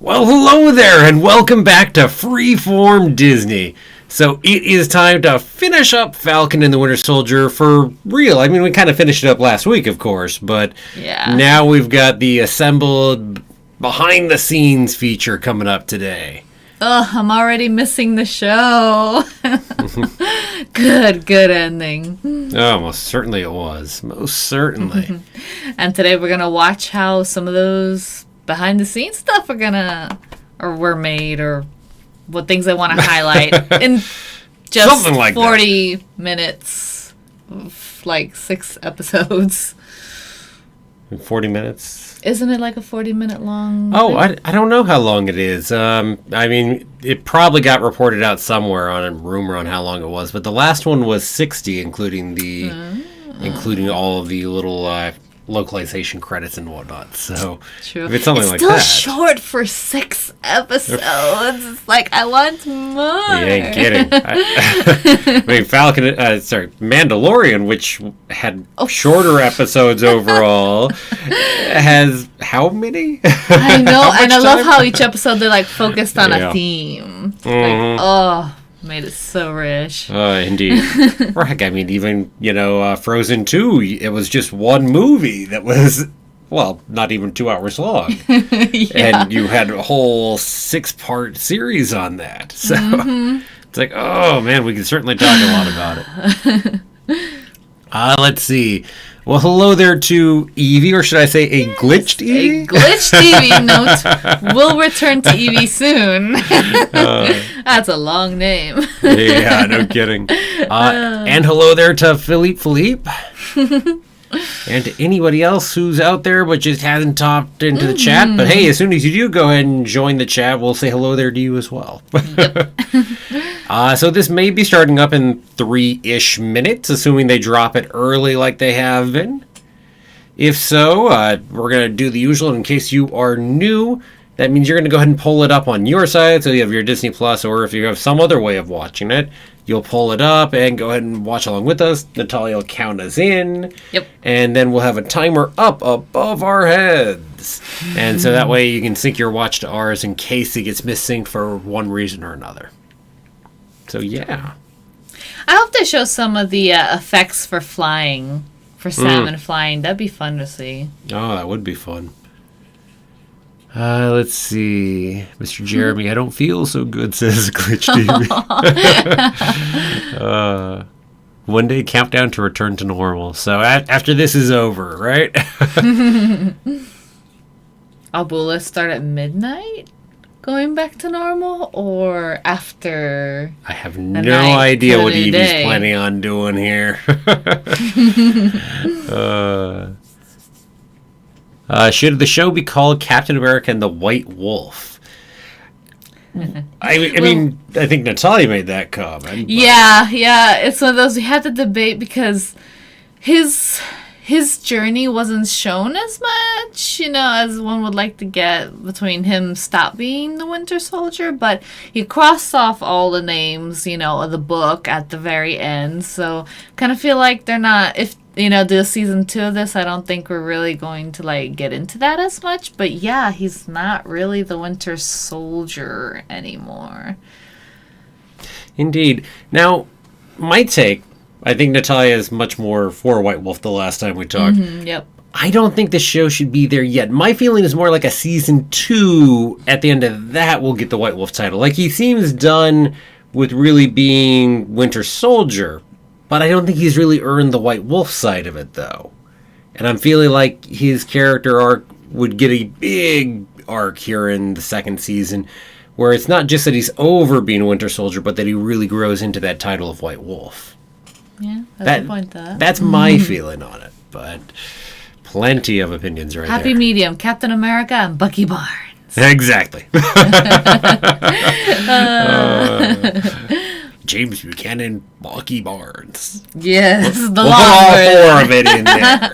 Well, hello there, and welcome back to Freeform Disney. So it is time to finish up Falcon and the Winter Soldier for real. I mean, we kind of finished it up last week, of course, but now we've got the Assembled behind-the-scenes feature coming up today. Ugh, I'm already missing the show. Good ending. Oh, most certainly it was. Most certainly. And today we're going to watch how some of those behind-the-scenes stuff were made, or what things I want to highlight in just like 40 that. Minutes, like 6 episodes. 40 minutes? Isn't it like a 40-minute long thing? I don't know how long it is. I mean, it probably got reported out somewhere on a rumor on how long it was, but the last one was 60, including all of the little localization credits and whatnot. So true. If it's something it's like still that, short for 6 episodes. It's like, I want more. You ain't kidding. I mean, Mandalorian, which had shorter episodes overall, has how many? I know, and I love how each episode they're like focused on a theme. Like, made it so rich. Indeed. Or heck, I mean, even, Frozen 2, it was just one movie that was, well, not even 2 hours long. And you had a whole 6-part series on that. So it's like, oh, man, we can certainly talk a lot about it. Let's see. Well, hello there to Evie, or should I say a glitched Evie? A glitched Evie. Note, we'll return to Evie soon. That's a long name. Yeah, no kidding. And hello there to Philippe. And to anybody else who's out there but just hasn't topped into the chat. But hey, as soon as you do go ahead and join the chat, we'll say hello there to you as well. Yep. So this may be starting up in 3-ish minutes, assuming they drop it early like they have been. If so, we're going to do the usual. In case you are new, that means you're going to go ahead and pull it up on your side. So you have your Disney Plus, or if you have some other way of watching it, you'll pull it up and go ahead and watch along with us. Natalia will count us in. Yep. And then we'll have a timer up above our heads. And so that way you can sync your watch to ours in case it gets missynced for one reason or another. So, yeah. I hope they show some of the effects for flying, for salmon flying. That'd be fun to see. Oh, that would be fun. Let's see. Mr. Jeremy, I don't feel so good, says Glitch TV. One day countdown to return to normal. So, after this is over, right? Will it start at midnight? Going back to normal, or after? I have no idea what Evie's planning on doing here. Should the show be called Captain America and the White Wolf? I mean, I think Natalia made that comment. But. Yeah. It's one of those we had to debate because his journey wasn't shown as much, as one would like to get between him stop being the Winter Soldier, but he crossed off all the names, of the book at the very end, so kind of feel like they're not, if, do season 2 of this, I don't think we're really going to, get into that as much, but yeah, he's not really the Winter Soldier anymore. Indeed. Now, my take, I think Natalia is much more for White Wolf the last time we talked. Yep. I don't think the show should be there yet. My feeling is more like a season 2. At the end of that, we'll get the White Wolf title. Like, he seems done with really being Winter Soldier, but I don't think he's really earned the White Wolf side of it, though. And I'm feeling like his character arc would get a big arc here in the 2nd season, where it's not just that he's over being a Winter Soldier, but that he really grows into that title of White Wolf. Yeah, that's the point though. That's my feeling on it, but plenty of opinions right Happy there. medium, Captain America and Bucky Barnes. Exactly. James Buchanan, Bucky Barnes. Yes, we'll put all 4 of it in there.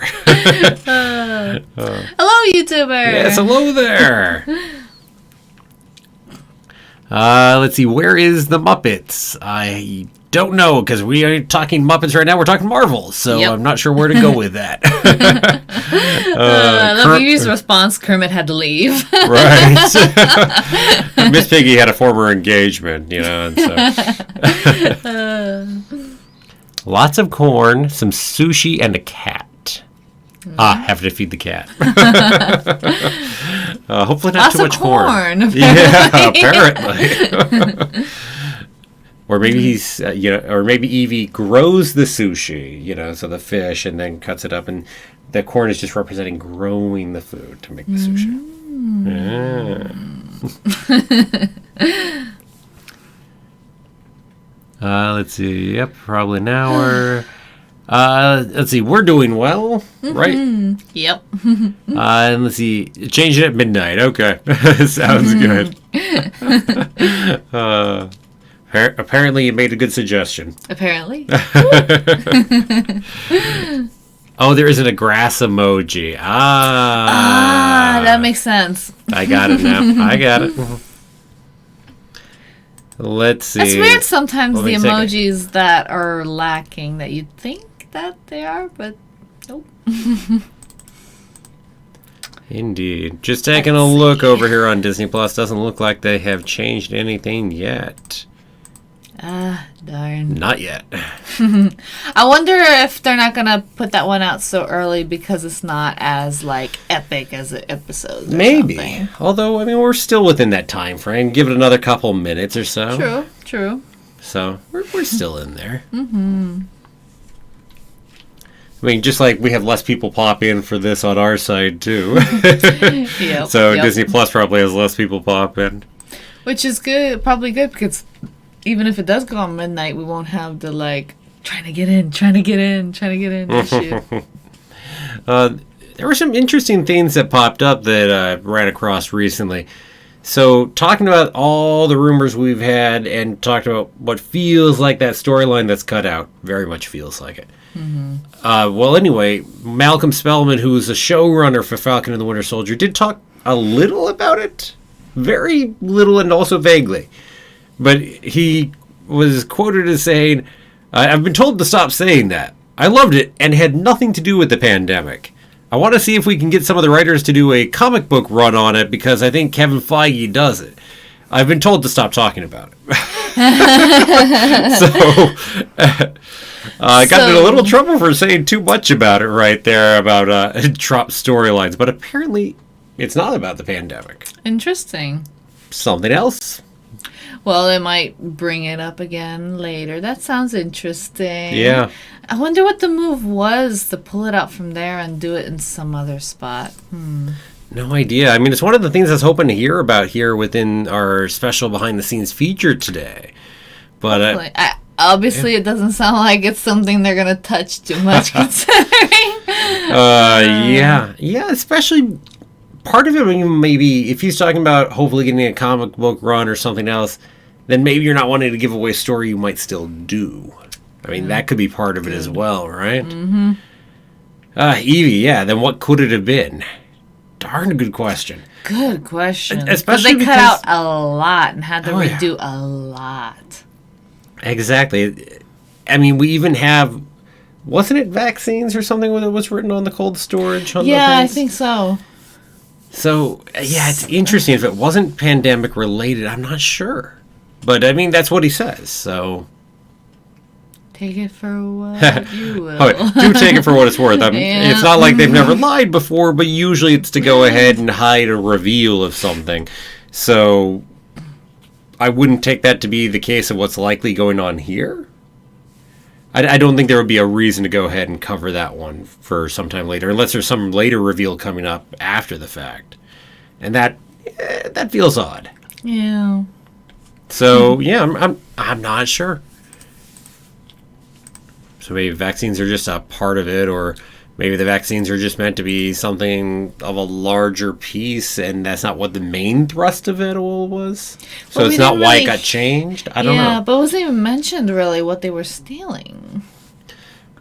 Hello, YouTuber. Yes, hello there. Let's see, where is the Muppets? I don't know, because we are talking Muppets right now. We're talking Marvel, so I'm not sure where to go with that. I Evie's response, Kermit had to leave. Right. Miss Piggy had a former engagement, and so. Lots of corn, some sushi, and a cat. Have to feed the cat. Hopefully not Lots too much of corn. Yeah, apparently. Or maybe he's, or maybe Evie grows the sushi, so the fish, and then cuts it up, and the corn is just representing growing the food to make the sushi. Let's see. Yep, probably an hour. Let's see. We're doing well, right? Yep. And let's see. Change it at midnight. Okay, sounds good. Apparently, you made a good suggestion. Apparently. Oh, there isn't a grass emoji. That makes sense. I got it now. I got it. Let's see. It's weird sometimes the emojis that are lacking that you'd think that they are, but nope. Indeed. Just taking a look over here on Disney Plus. Doesn't look like they have changed anything yet. Darn. Not yet. I wonder if they're not going to put that one out so early because it's not as, epic as an episode. Maybe. Something. Although, we're still within that time frame. Give it another couple minutes or so. True. So, we're still in there. Just like we have less people pop in for this on our side, too. Yep. So, Disney Plus probably has less people pop in. Which is good. Probably good because even if it does go on midnight, we won't have the, trying to get in issue. There were some interesting things that popped up that I ran across recently. So, talking about all the rumors we've had and talked about what feels like that storyline that's cut out. Very much feels like it. Well, anyway, Malcolm Spellman, who's a showrunner for Falcon and the Winter Soldier, did talk a little about it. Very little and also vaguely. But he was quoted as saying, I've been told to stop saying that. I loved it and had nothing to do with the pandemic. I want to see if we can get some of the writers to do a comic book run on it because I think Kevin Feige does it. I've been told to stop talking about it. I got in a little trouble for saying too much about it right there about drop storylines. But apparently it's not about the pandemic. Interesting. Something else. Well, they might bring it up again later. That sounds interesting. Yeah. I wonder what the move was to pull it out from there and do it in some other spot. No idea. It's one of the things I was hoping to hear about here within our special behind-the-scenes feature today. But obviously, it doesn't sound like it's something they're going to touch too much, considering. Yeah, especially part of it, maybe if he's talking about hopefully getting a comic book run or something else, then maybe you're not wanting to give away a story you might still do. That could be part of it as well, right? Mm-hmm. Evie, then what could it have been? Darn good question. Good question. Especially because they cut out a lot and had to redo a lot. Exactly. We even have, wasn't it vaccines or something that was written on the cold storage? I think so. So, it's interesting. If it wasn't pandemic related, I'm not sure. But, that's what he says, so. Take it for what you will. Do take it for what it's worth. It's not like they've never lied before, but usually it's to go ahead and hide a reveal of something. So, I wouldn't take that to be the case of what's likely going on here. I don't think there would be a reason to go ahead and cover that one for sometime later, unless there's some later reveal coming up after the fact. And that feels odd. Yeah. So, I'm not sure. So maybe vaccines are just a part of it, or maybe the vaccines are just meant to be something of a larger piece, and that's not what the main thrust of it all was. So it's not why it got changed? I don't know. Yeah, but it wasn't even mentioned, really, what they were stealing.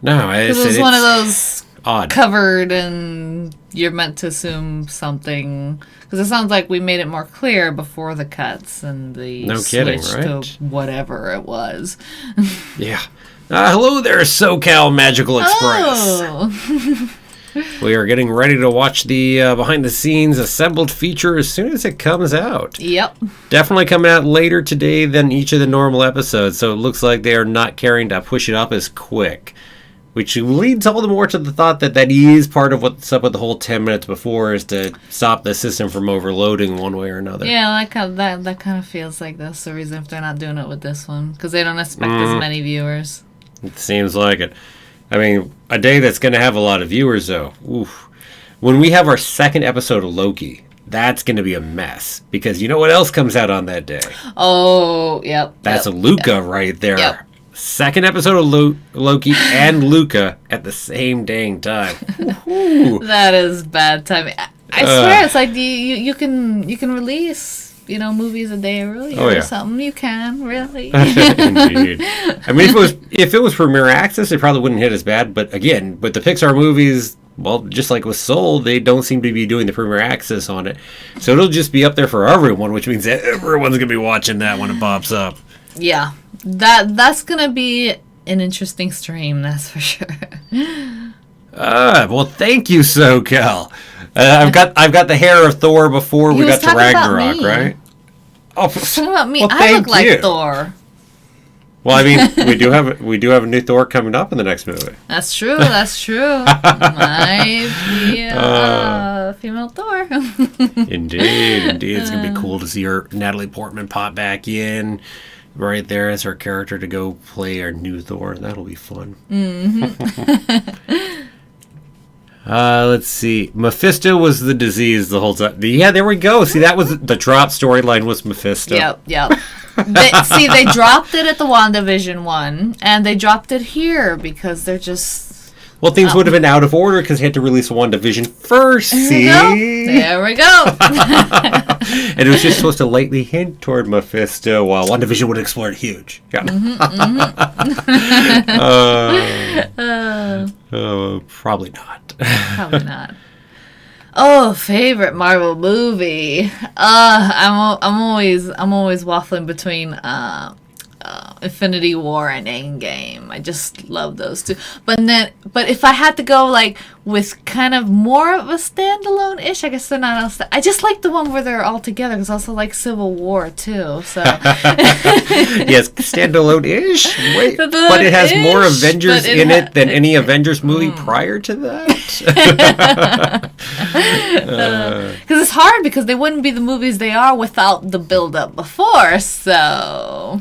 No, because it was one of those odd. Covered, and you're meant to assume something. Because it sounds like we made it more clear before the cuts and the switch to whatever it was. Yeah. Hello there, SoCal Magical Express. Oh. We are getting ready to watch the behind-the-scenes assembled feature as soon as it comes out. Yep. Definitely coming out later today than each of the normal episodes, so it looks like they are not caring to push it up as quick. Which leads all the more to the thought that is part of what's up with the whole 10 minutes before, is to stop the system from overloading one way or another. Yeah, that kind of feels like that's the reason if they're not doing it with this one. Because they don't expect as many viewers. It seems like it. I mean, a day that's going to have a lot of viewers, though. Oof. When we have our second episode of Loki, that's going to be a mess. Because you know what else comes out on that day? Oh, yep. That's a Luca right there. Yep. Second episode of Loki and Luca at the same dang time. That is bad timing. I swear, it's like you can release movies a day earlier or something. You can really. Indeed. I mean, if it was Premiere Access, it probably wouldn't hit as bad. But again, with the Pixar movies, well, just like with Soul, they don't seem to be doing the Premiere Access on it, so it'll just be up there for everyone, which means that everyone's gonna be watching that when it pops up. Yeah. That's gonna be an interesting stream, that's for sure. Well, thank you, SoCal. I've got the hair of Thor before we got to Ragnarok, right? Oh, talking about me. Well, I look like Thor. Well, I mean, we do have a new Thor coming up in the next movie. That's true. Might be a female Thor. Indeed. It's gonna be cool to see her Natalie Portman pop back in. Right there as her character to go play our new Thor. That'll be fun. Let's see. Mephisto was the disease the whole time. Yeah, there we go. See, that was the drop storyline was Mephisto. Yep. They dropped it at the WandaVision one, and they dropped it here because they're just... Well, things would have been out of order because they had to release WandaVision first, see? There we go. And it was just supposed to lightly hint toward Mephisto, while WandaVision would explore it huge. Yeah. Probably not. Probably not. Oh, favorite Marvel movie. I'm always waffling between Infinity War and Endgame. I just love those two. But if I had to go like with kind of more of a standalone-ish, I guess they're not. I just like the one where they're all together because I also like Civil War too. So yes, standalone-ish. Wait, but it has more Avengers in it than any Avengers movie prior to that. Because it's hard because they wouldn't be the movies they are without the build-up before. So.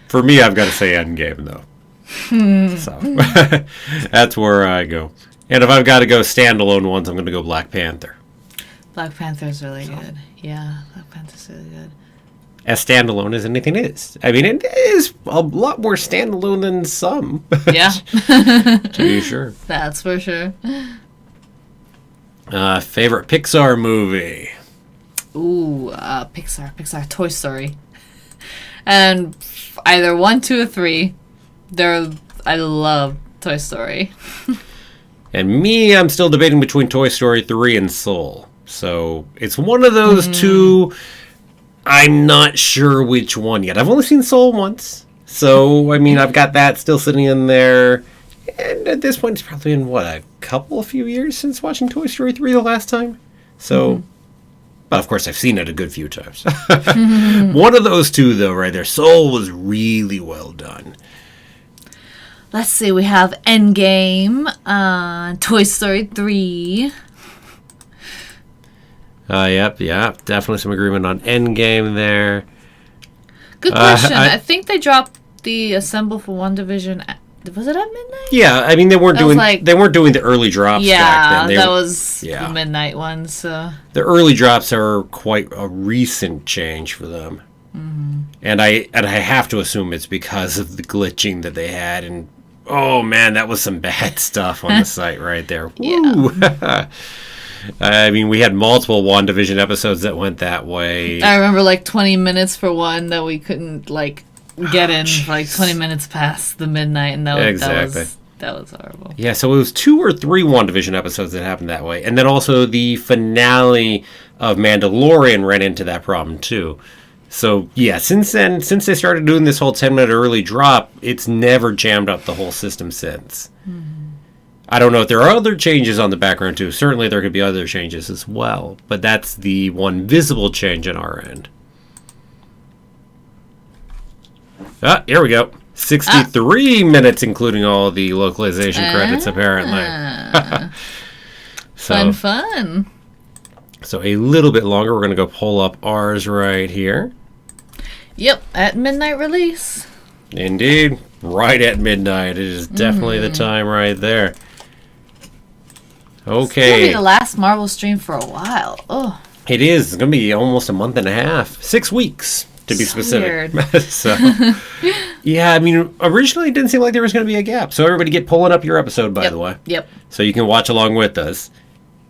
For me, I've got to say Endgame, though. So that's where I go. And if I've got to go standalone ones, I'm going to go Black Panther. Black Panther's really good. Yeah, Black Panther's really good. As standalone as anything is. I mean, it is a lot more standalone than some. Yeah. To be sure. That's for sure. Favorite Pixar movie? Ooh, Pixar, Toy Story. And either 1, 2, or 3. I love Toy Story. And me, I'm still debating between Toy Story 3 and Soul. So it's one of those two. I'm not sure which one yet. I've only seen Soul once. So, I mean, I've got that still sitting in there. And at this point, it's probably been, a few years since watching Toy Story 3 the last time? So... But of course, I've seen it a good few times. One of those two, though, right there. Soul was really well done. Let's see. We have Endgame, Toy Story 3. Yep. Definitely some agreement on Endgame there. Good question. I think they dropped the Assemble for WandaVision. Was it at midnight? Yeah, I mean they weren't doing the early drops back then. That was the midnight one. So the early drops are quite a recent change for them, and I have to assume it's because of the glitching that they had. And oh man, that was some bad stuff on the site right there. Yeah. I mean, we had multiple WandaVision episodes that went that way. I remember 20 minutes for one that we couldn't get in 20 minutes past the midnight, and that was horrible. Yeah, so it was 2 or 3 WandaVision episodes that happened that way, and then also the finale of Mandalorian ran into that problem too. So yeah, since they started doing this whole 10-minute early drop, it's never jammed up the whole system since. I don't know if there are other changes on the background too. Certainly there could be other changes as well, but that's the one visible change on our end. Ah, here we go. 63 minutes, including all the localization credits, apparently. So, Fun. So a little bit longer. We're going to go pull up ours right here. Yep, at midnight release. Indeed. Right at midnight. It is definitely the time right there. It's Okay. gonna be the last Marvel stream for a while. Oh, It is. It's going to be almost a month and a half. 6 weeks, to be so specific. weird. So, yeah, I mean, originally it didn't seem like there was going to be a gap. So everybody get pulling up your episode, by the way. Yep. So you can watch along with us.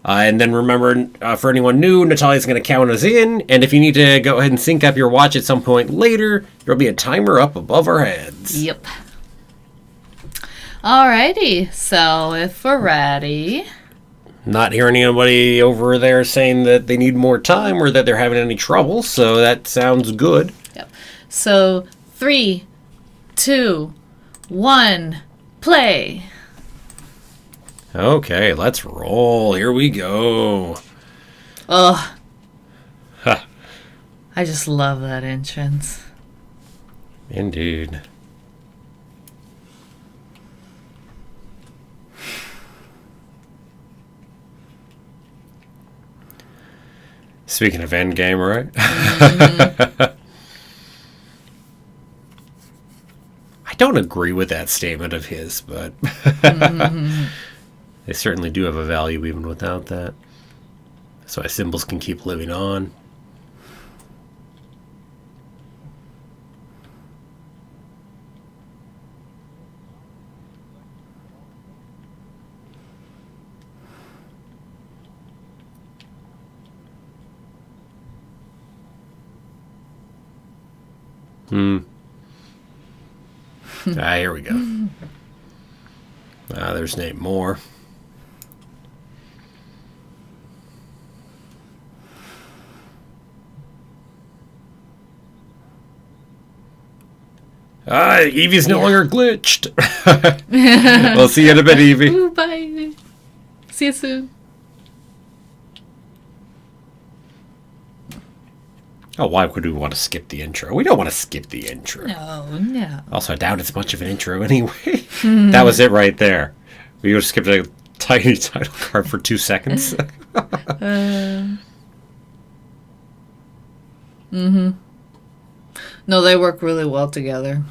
And then remember, for anyone new, Natalia's going to count us in. And if you need to go ahead and sync up your watch at some point later, there'll be a timer up above our heads. Yep. Alrighty, so if we're ready. Not hearing anybody over there saying that they need more time or that they're having any trouble, so that sounds good. Yep. So 3, 2, 1, play. Okay, let's roll. Here we go. Ugh. Ha. I just love that entrance. Indeed. Speaking of Endgame, right? Mm-hmm. I don't agree with that statement of his, but they certainly do have a value even without that. So symbols can keep living on. Here we go. There's Nate Moore. Evie's no longer glitched. We'll see you in a bit, Evie. Ooh, bye. See you soon. Oh, why would we want to skip the intro? We don't want to skip the intro. No. Also, I doubt it's much of an intro anyway. That was it right there. We just skipped a tiny title card for 2 seconds. No, they work really well together.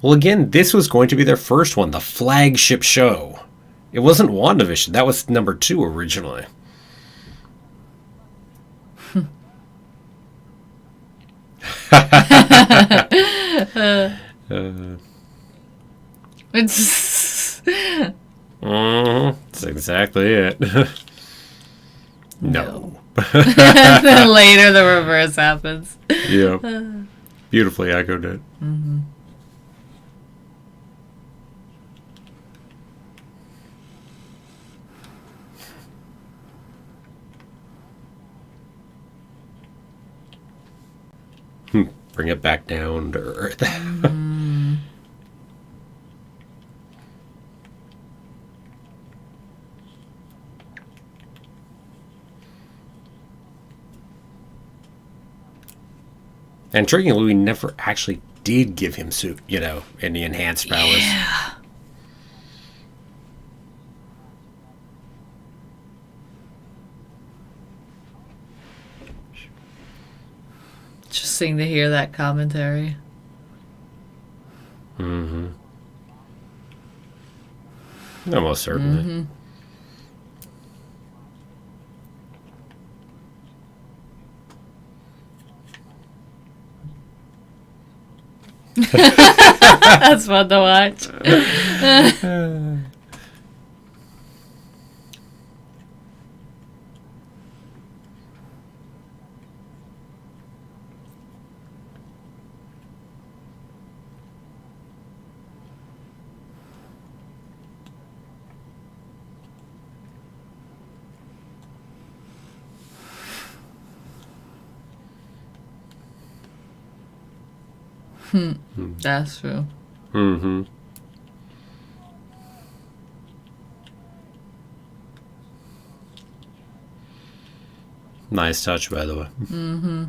Well, again, this was going to be their first one, the flagship show. It wasn't WandaVision. That was number 2 originally. It's That's exactly it. No. then later the reverse happens. Yeah. Beautifully echoed it. Bring it back down to earth. And intriguingly, we never actually did give him any enhanced powers. Yeah. Interesting to hear that commentary. Almost certainly. That's fun to watch. That's true. Nice touch, by the way. Mm-hmm.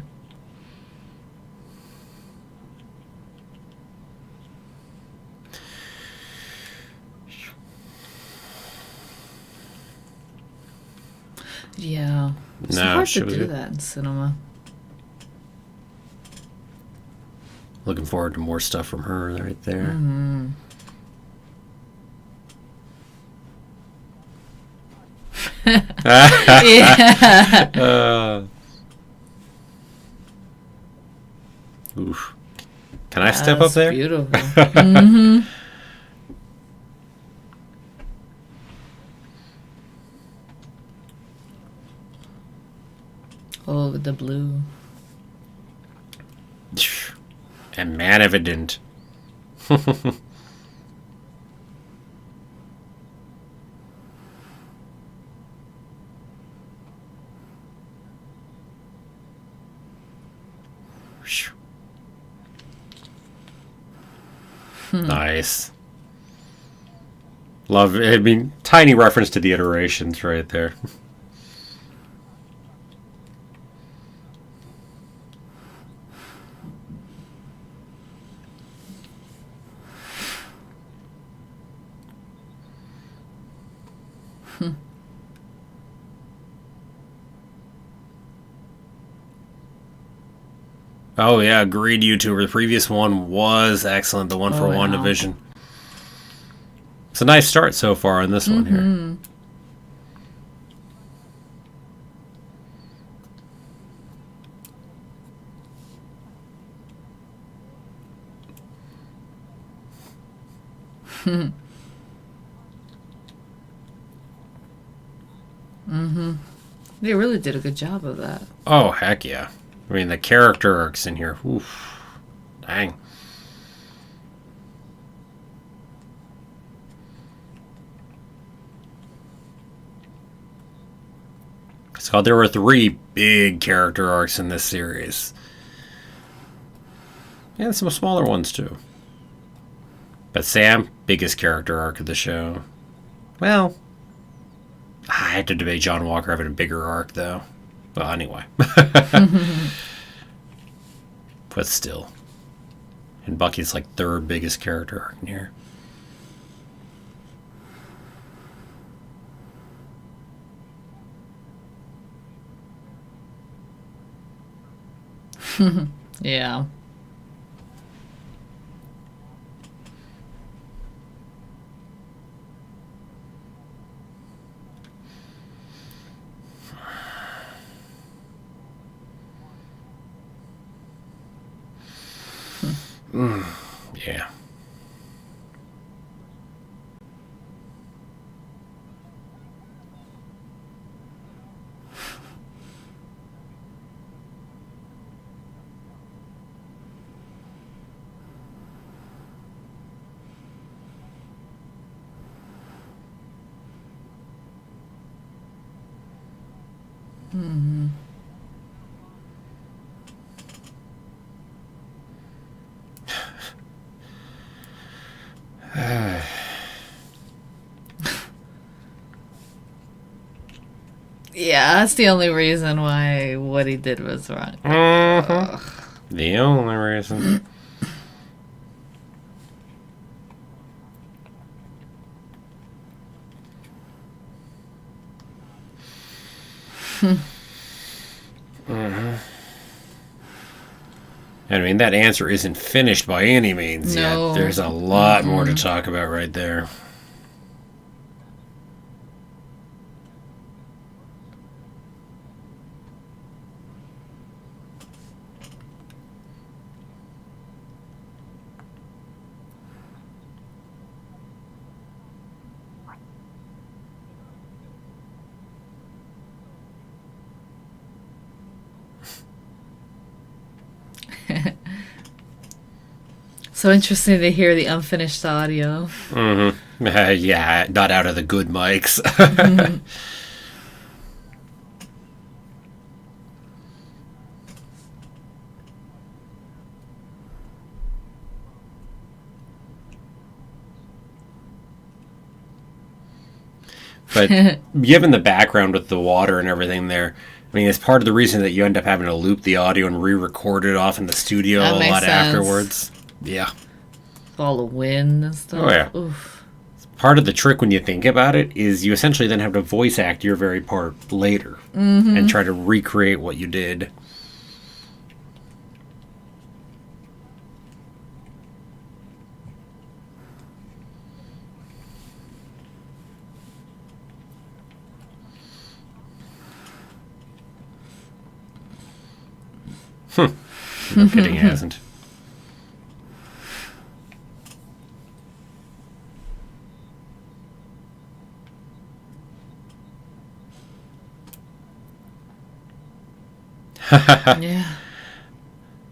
Yeah. It's hard to do that in cinema. Looking forward to more stuff from her right there. Mm-hmm. Yeah. Oof. Can I step up there? Beautiful. Mm-hmm. Oh, the blue. And man, if it didn't. Nice. Love it. I mean, tiny reference to the iterations right there. Oh yeah, agreed, YouTuber. The previous one was excellent. The one for WandaVision. It's a nice start so far on this one here. They really did a good job of that. Oh, heck yeah. I mean, the character arcs in here. Oof. Dang. So there were 3 big character arcs in this series. And some smaller ones, too. But Sam, biggest character arc of the show. Well, I had to debate John Walker having a bigger arc, though. Well, anyway. But still. And Bucky's like 3rd biggest character arc in here. Yeah. Yeah. Yeah, that's the only reason why what he did was wrong. The only reason. I mean, that answer isn't finished by any means yet. There's a lot more to talk about right there. So interesting to hear the unfinished audio. Yeah, not out of the good mics. But given the background with the water and everything there, I mean, it's part of the reason that you end up having to loop the audio and re-record it off in the studio That a makes lot sense. afterwards. Yeah. All the wind and stuff. Oh, yeah. Oof. Part of the trick when you think about it is you essentially then have to voice act your very part later and try to recreate what you did. No kidding, it hasn't. Yeah.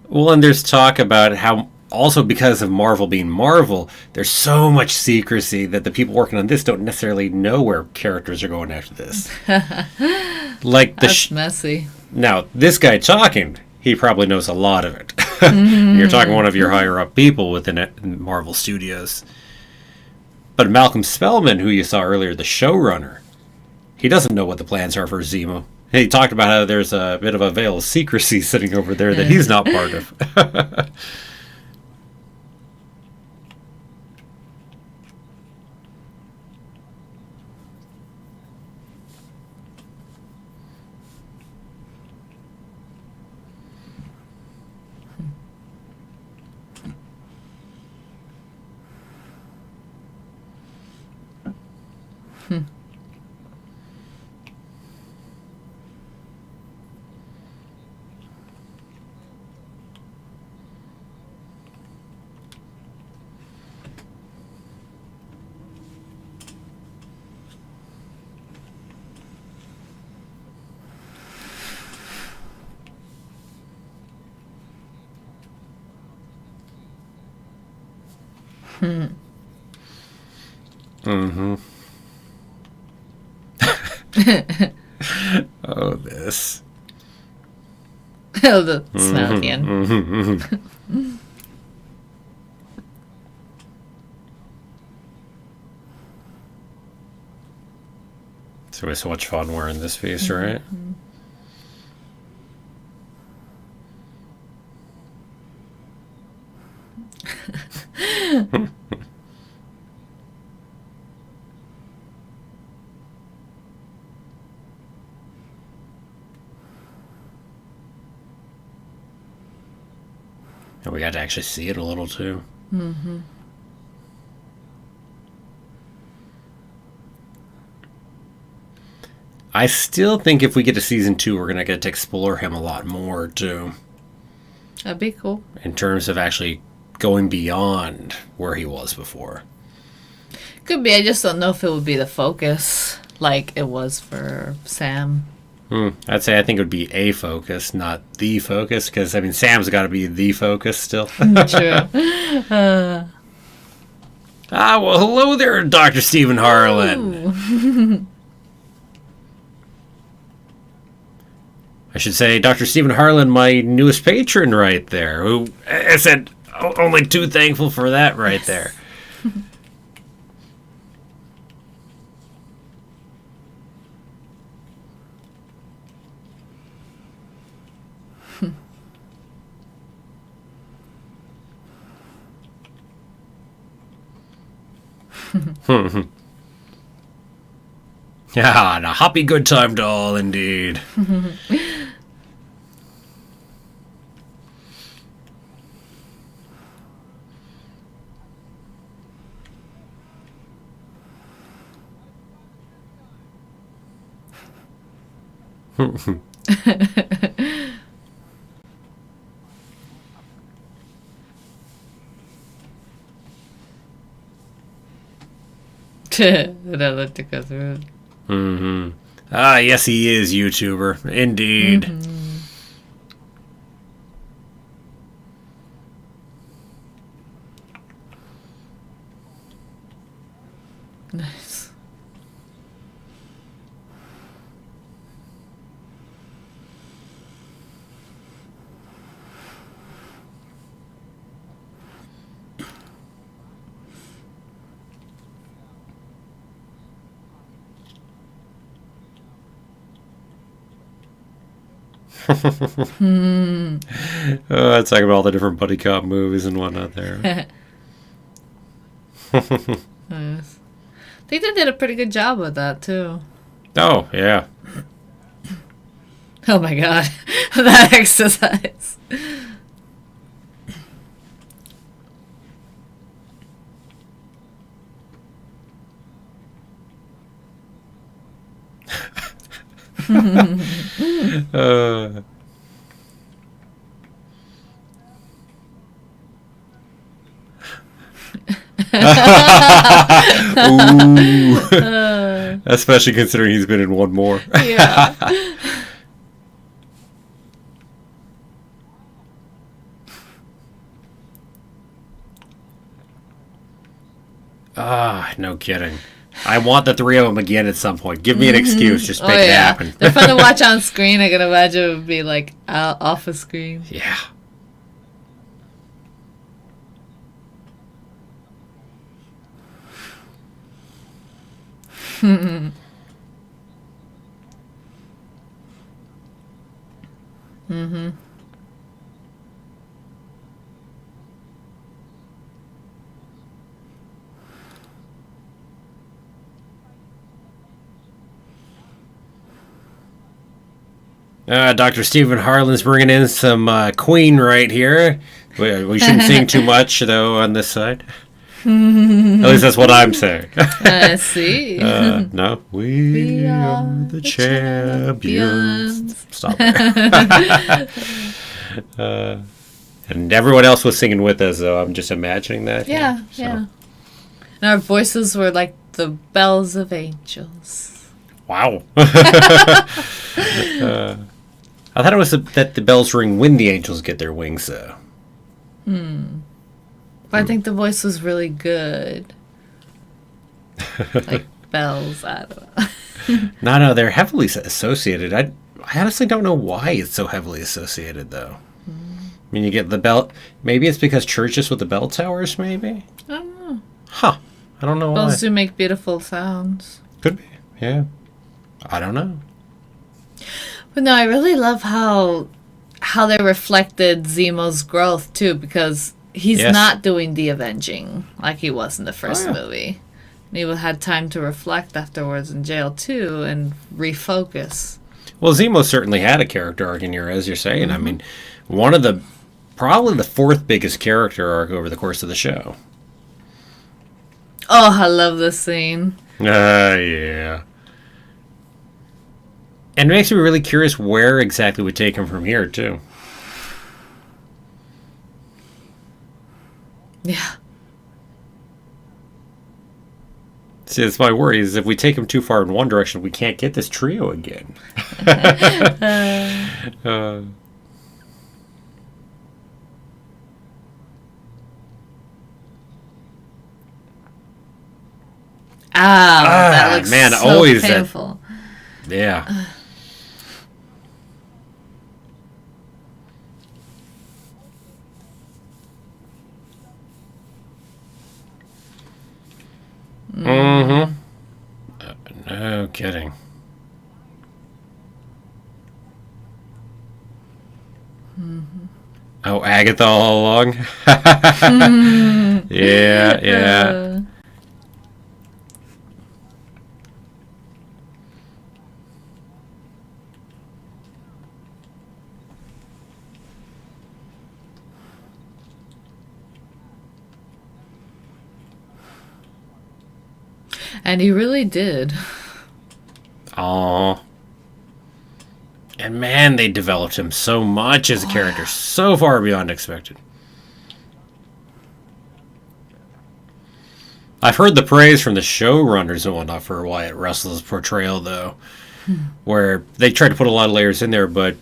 Well, and there's talk about how also because of Marvel being Marvel, there's so much secrecy that the people working on this don't necessarily know where characters are going after this. Like the That's messy. now, this guy talking, he probably knows a lot of it. You're talking one of your higher up people within it, Marvel Studios. But Malcolm Spellman, who you saw earlier, the showrunner, he doesn't know what the plans are for Zemo. He talked about how there's a bit of a veil of secrecy sitting over there that he's not part of. Mm-hmm. Oh, this. The smell at the end. It's always so much fun wearing this piece, right? And we got to actually see it a little too. I still think if we get to season 2, we're going to get to explore him a lot more too. That'd be cool. In terms of actually going beyond where he was before. Could be. I just don't know if it would be the focus like it was for Sam. I'd say I think it would be a focus, not the focus, because, I mean, Sam's got to be the focus still. True. Well, hello there, Dr. Stephen Harlan. I should say, Dr. Stephen Harlan, my newest patron right there, who I said only too thankful for that right there. Yeah, and a happy good time to all indeed. That looked to go through. Yes, he is YouTuber. Indeed. Nice. Let's talk about all the different buddy cop movies and whatnot there. Yes. I think they did a pretty good job with that, too. Oh, yeah. Oh my god. That exercise. Ooh. Especially considering he's been in one more. Yeah. No kidding. I want the three of them again at some point. Give me an excuse. Just make it happen. They're fun to watch on screen. I can imagine it would be like off a screen. Yeah. Mm-hmm. Dr. Stephen Harlan's bringing in some Queen right here. We shouldn't sing too much, though, on this side. At least that's what I'm saying. I see. No. We are the champions. Stop there. And everyone else was singing with us, though. I'm just imagining that. Yeah, so. yeah. And our voices were like the bells of angels. Wow. I thought it was that the bells ring when the angels get their wings, though. But I think the voice was really good. Like bells, I don't know. No, they're heavily associated. I honestly don't know why it's so heavily associated, though. I mean, you get the bell. Maybe it's because churches with the bell towers, maybe? I don't know. Huh. I don't know why. Bells do make beautiful sounds. Could be, yeah. I don't know. But no, I really love how they reflected Zemo's growth, too, because he's not doing the avenging like he was in the first movie. And he had time to reflect afterwards in jail, too, and refocus. Well, Zemo certainly had a character arc in here, as you're saying. I mean, one of the... Probably the fourth biggest character arc over the course of the show. Oh, I love this scene. Yeah. And it makes me really curious where exactly we take him from here, too. Yeah. See, that's my worry, is if we take him too far in one direction, we can't get this trio again. That looks man, so always painful. Yeah. Mm-hmm. No kidding. Oh, Agatha all along? Yeah. And he really did. Aww. And man, they developed him so much as a character, so far beyond expected. I've heard the praise from the showrunners and whatnot for Wyatt Russell's portrayal, though, where they tried to put a lot of layers in there, but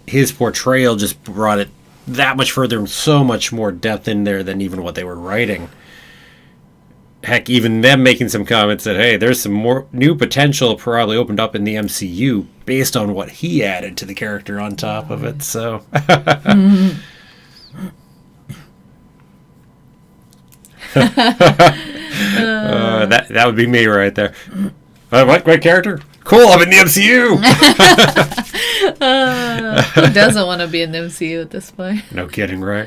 his portrayal just brought it that much further and so much more depth in there than even what they were writing. Heck, even them making some comments that, hey, there's some more new potential probably opened up in the MCU based on what he added to the character on top of it, so... that would be me right there. What character? Cool, I'm in the MCU. Who doesn't want to be in the MCU at this point? No kidding, right?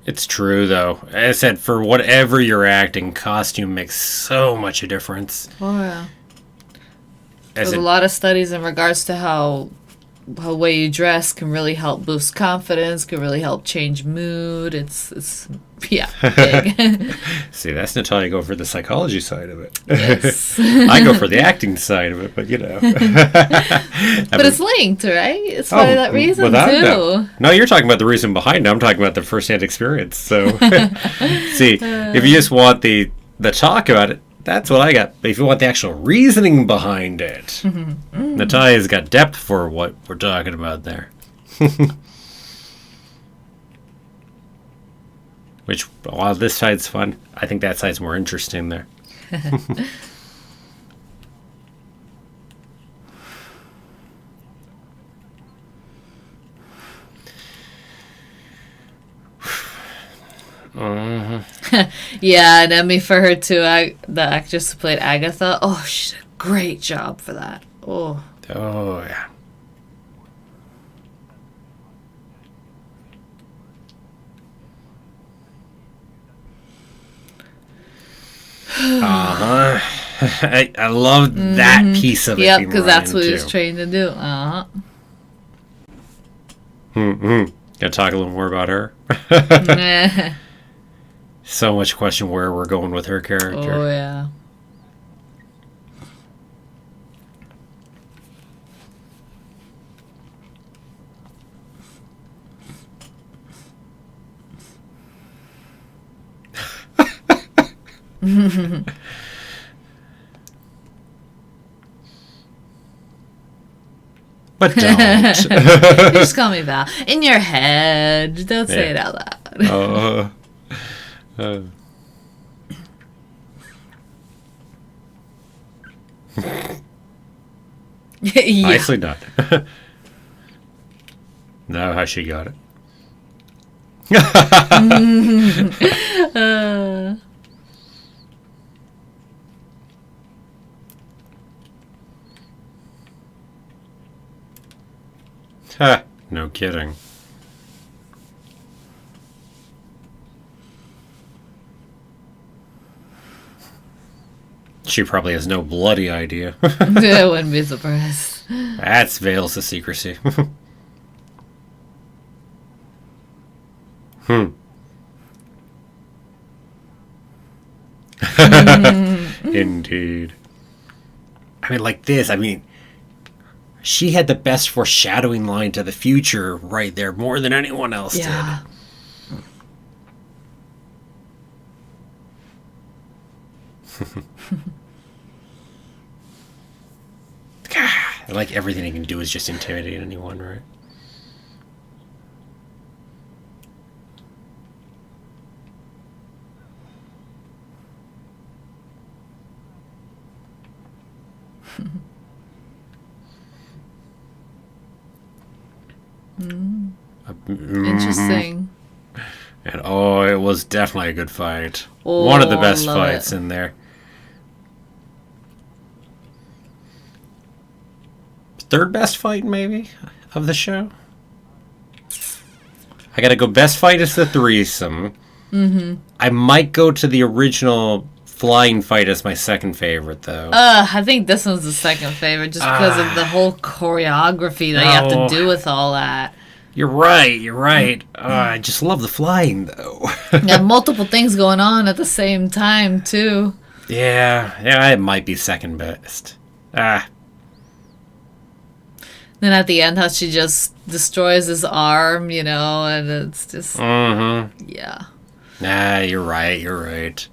It's true, though. As I said, for whatever you're acting, costume makes so much a difference. Oh, yeah. As There's a lot of studies in regards to how way you dress can really help boost confidence, can really help change mood. It's big. See, that's Natalia go for the psychology side of it. Yes. I go for the acting side of it, but But it's linked, right? It's for that reason, without too. doubt. No, you're talking about the reason behind it. I'm talking about the first-hand experience. So, see, if you just want the talk about it, that's what I got. But if you want the actual reasoning behind it, Natalia's got depth for what we're talking about there. Which, while this side's fun, I think that side's more interesting there. Yeah, and I mean, for her too, the actress who played Agatha, she did a great job for that. Oh, yeah. I love that piece of it. Yep, because that's what he was trained to do. Gonna talk a little more about her. So much question where we're going with her character. Oh, yeah. But don't. You just call me Val. In your head. Don't say it out loud. Yeah. Nicely done. Now how she got it. No kidding. She probably has no bloody idea. I wouldn't be surprised. That's veils the secrecy. Indeed. I mean, like this, she had the best foreshadowing line to the future right there, more than anyone else did. Like everything he can do is just intimidate anyone, right? Interesting. And it was definitely a good fight. One of the best fights in there. Third best fight, maybe, of the show? I gotta go, best fight is the threesome. I might go to the original flying fight as my second favorite, though. I think this one's the second favorite, just because of the whole choreography that you have to do with all that. You're right. I just love the flying, though. Yeah, multiple things going on at the same time, too. Yeah, it might be second best. Then at the end, how she just destroys his arm, and it's just... Yeah. Nah, you're right.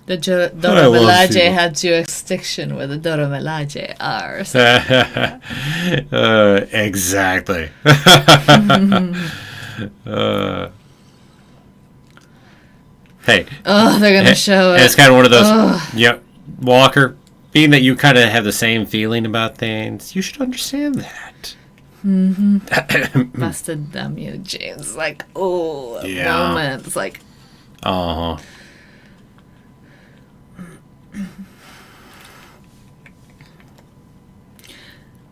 The Dora Milaje had jurisdiction where the Dora Milaje are. So. Exactly. Hey. Oh, they're gonna show it. It's kind of one of those. Yep, Walker. Being that you kind of have the same feeling about things, you should understand that. Busted them, you James. Like, moment. It's like,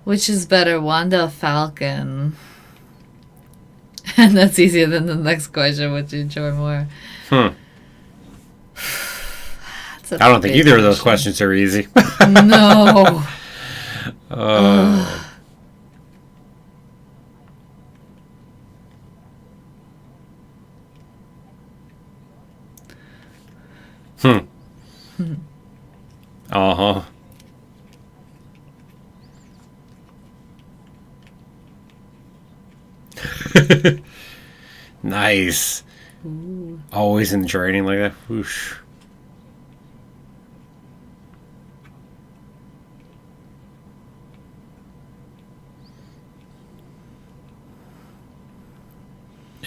which is better, Wanda or Falcon? And that's easier than the next question. Which you enjoy more? I don't think either of those questions are easy. No. Nice. Ooh. Always in training like that. Whoosh.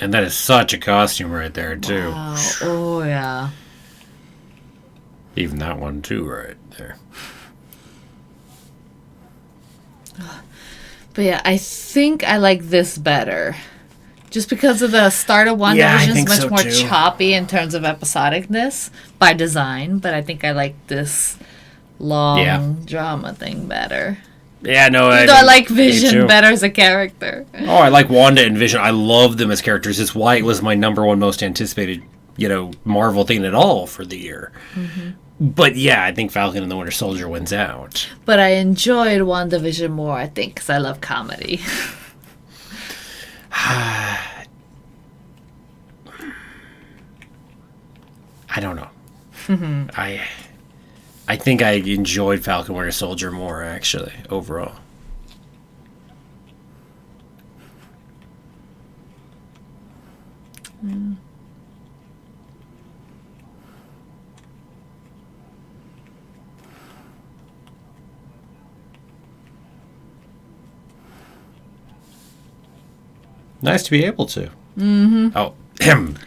And that is such a costume right there, too. Wow. Oh, yeah. Even that one, too, right there. But yeah, I think I like this better. Just because of the start of WandaVision is much more choppy in terms of episodicness by design, but I think I like this long drama thing better. Yeah, no, I like Vision better as a character. Oh, I like Wanda and Vision. I love them as characters. It's why it was my number one most anticipated, Marvel thing at all for the year. Mm-hmm. But yeah, I think Falcon and the Winter Soldier wins out. But I enjoyed WandaVision more, I think, because I love comedy. I don't know. I think I enjoyed Falcon Winter Soldier more, actually, overall. Mm. Nice to be able to. Mm-hmm. Oh, him.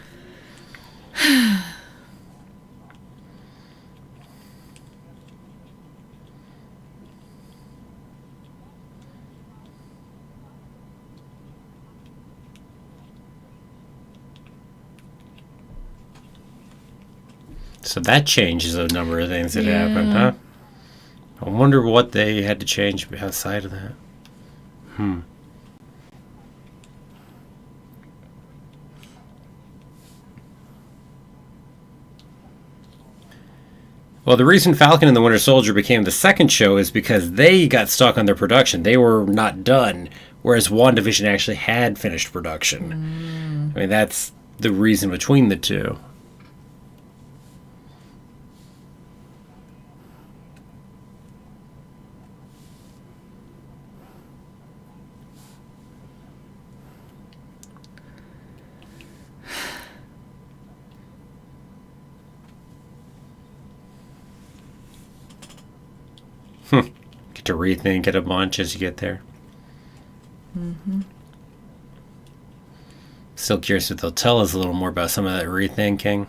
So that changes a number of things that happened, huh? I wonder what they had to change outside of that. Well, the reason Falcon and the Winter Soldier became the second show is because they got stuck on their production. They were not done, whereas WandaVision actually had finished production. I mean, that's the reason between the two. Get to rethink it a bunch as you get there. Still curious if they'll tell us a little more about some of that rethinking.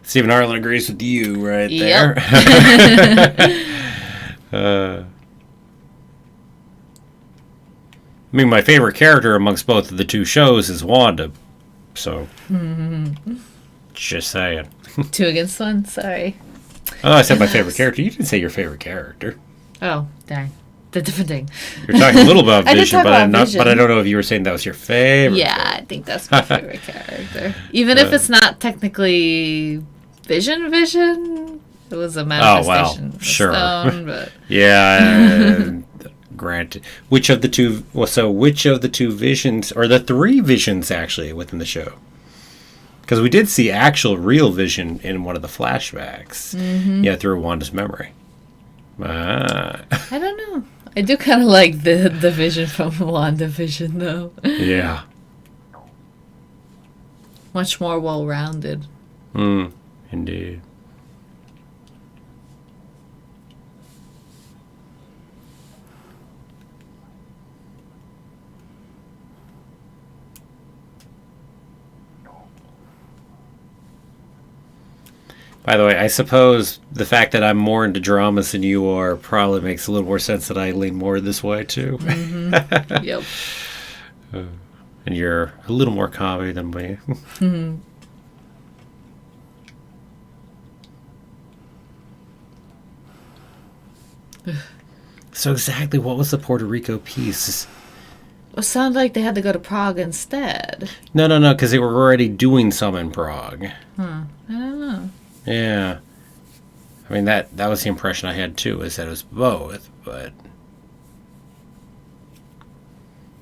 Stephen Harlan agrees with you right there. I mean, my favorite character amongst both of the two shows is Wanda. So, just saying. 2 against 1? Sorry. Oh, I said my favorite character. You didn't say your favorite character. Oh, dang. The different thing. You're talking a little about Vision, but I don't know if you were saying that was your favorite. Yeah, I think that's my favorite character. Even if it's not technically Vision, it was a manifestation of sure. Stone, but... Yeah, granted. Which of the two visions, or the 3 visions actually within the show? Because we did see actual real Vision in one of the flashbacks. Through Wanda's memory. Ah. I don't know. I do kind of like the vision from WandaVision, though. Yeah. Much more well-rounded. Indeed. By the way, I suppose the fact that I'm more into dramas than you are probably makes a little more sense that I lean more this way, too. Mm-hmm. Yep. And you're a little more comedy than me. Mm-hmm. So exactly what was the Puerto Rico piece? It sounded like they had to go to Prague instead. No, because they were already doing some in Prague. I don't know. Yeah. I mean, that was the impression I had, too, is that it was both, but...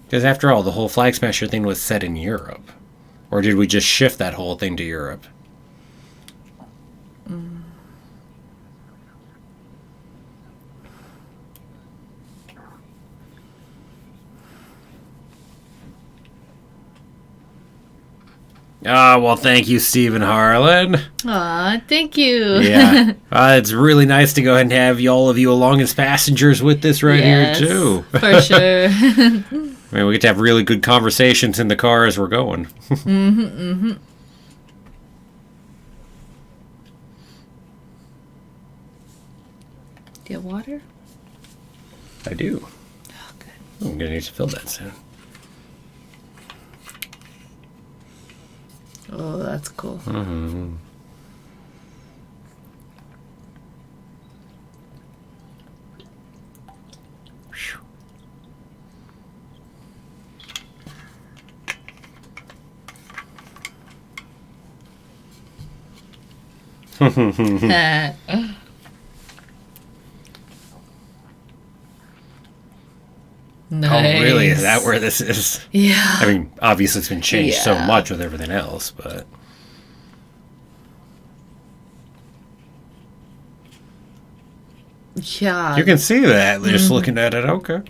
Because after all, the whole Flag Smasher thing was set in Europe. Or did we just shift that whole thing to Europe? Ah, well, thank you, Stephen Harlan. Aw, thank you. Yeah. It's really nice to go ahead and have all of you along as passengers with this here, too. For sure. I mean, we get to have really good conversations in the car as we're going. Do you have water? I do. Oh, good. I'm going to need to fill that soon. Oh, that's cool. Mm-hmm. Nice. Oh, really? Is that where this is? Yeah. I mean, obviously it's been changed so much with everything else, but... Yeah. You can see that just looking at it. Okay.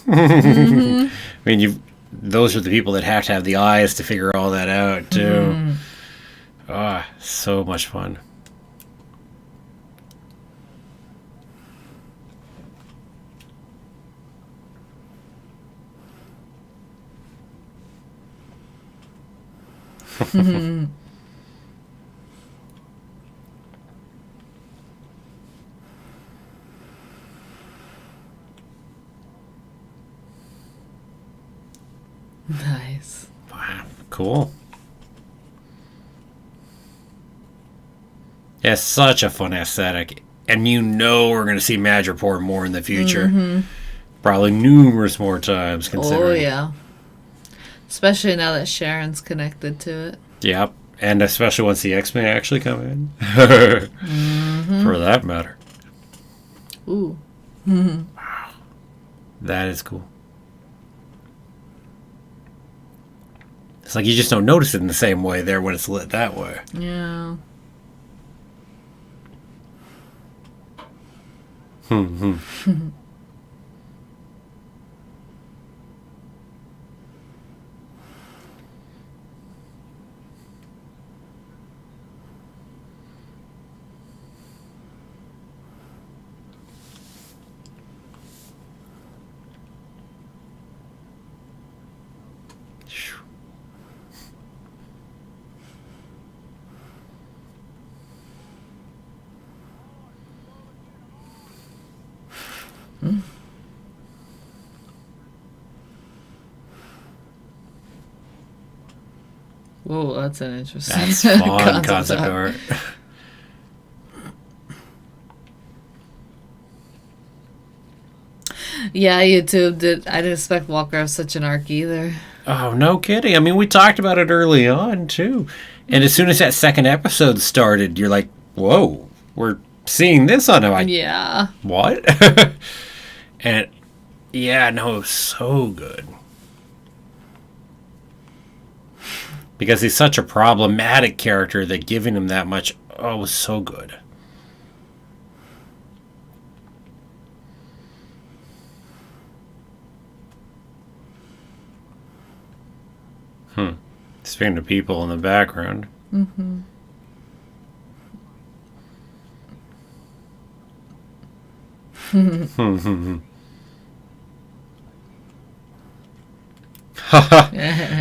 I mean, those are the people that have to have the eyes to figure all that out, too. Ah, so much fun. Nice. Wow, cool. Yeah, such a fun aesthetic. And we're going to see Madripoor more in the future. Probably numerous more times, considering. Oh, yeah. Especially now that Sharon's connected to it. Yep. And especially once the X-Men actually come in. For that matter. Ooh. Wow. That is cool. It's like you just don't notice it in the same way there when it's lit that way. Yeah. Whoa, that's an interesting That's fun concept art. Yeah, YouTube did. I didn't expect Walker to have such an arc either. Oh, no kidding. I mean, we talked about it early on, too. And as soon as that second episode started, you're like, whoa, we're seeing this on it. Yeah. What? And, yeah, no, so good. Because he's such a problematic character that giving him that much, was so good. Speaking of people in the background. Mm-hmm.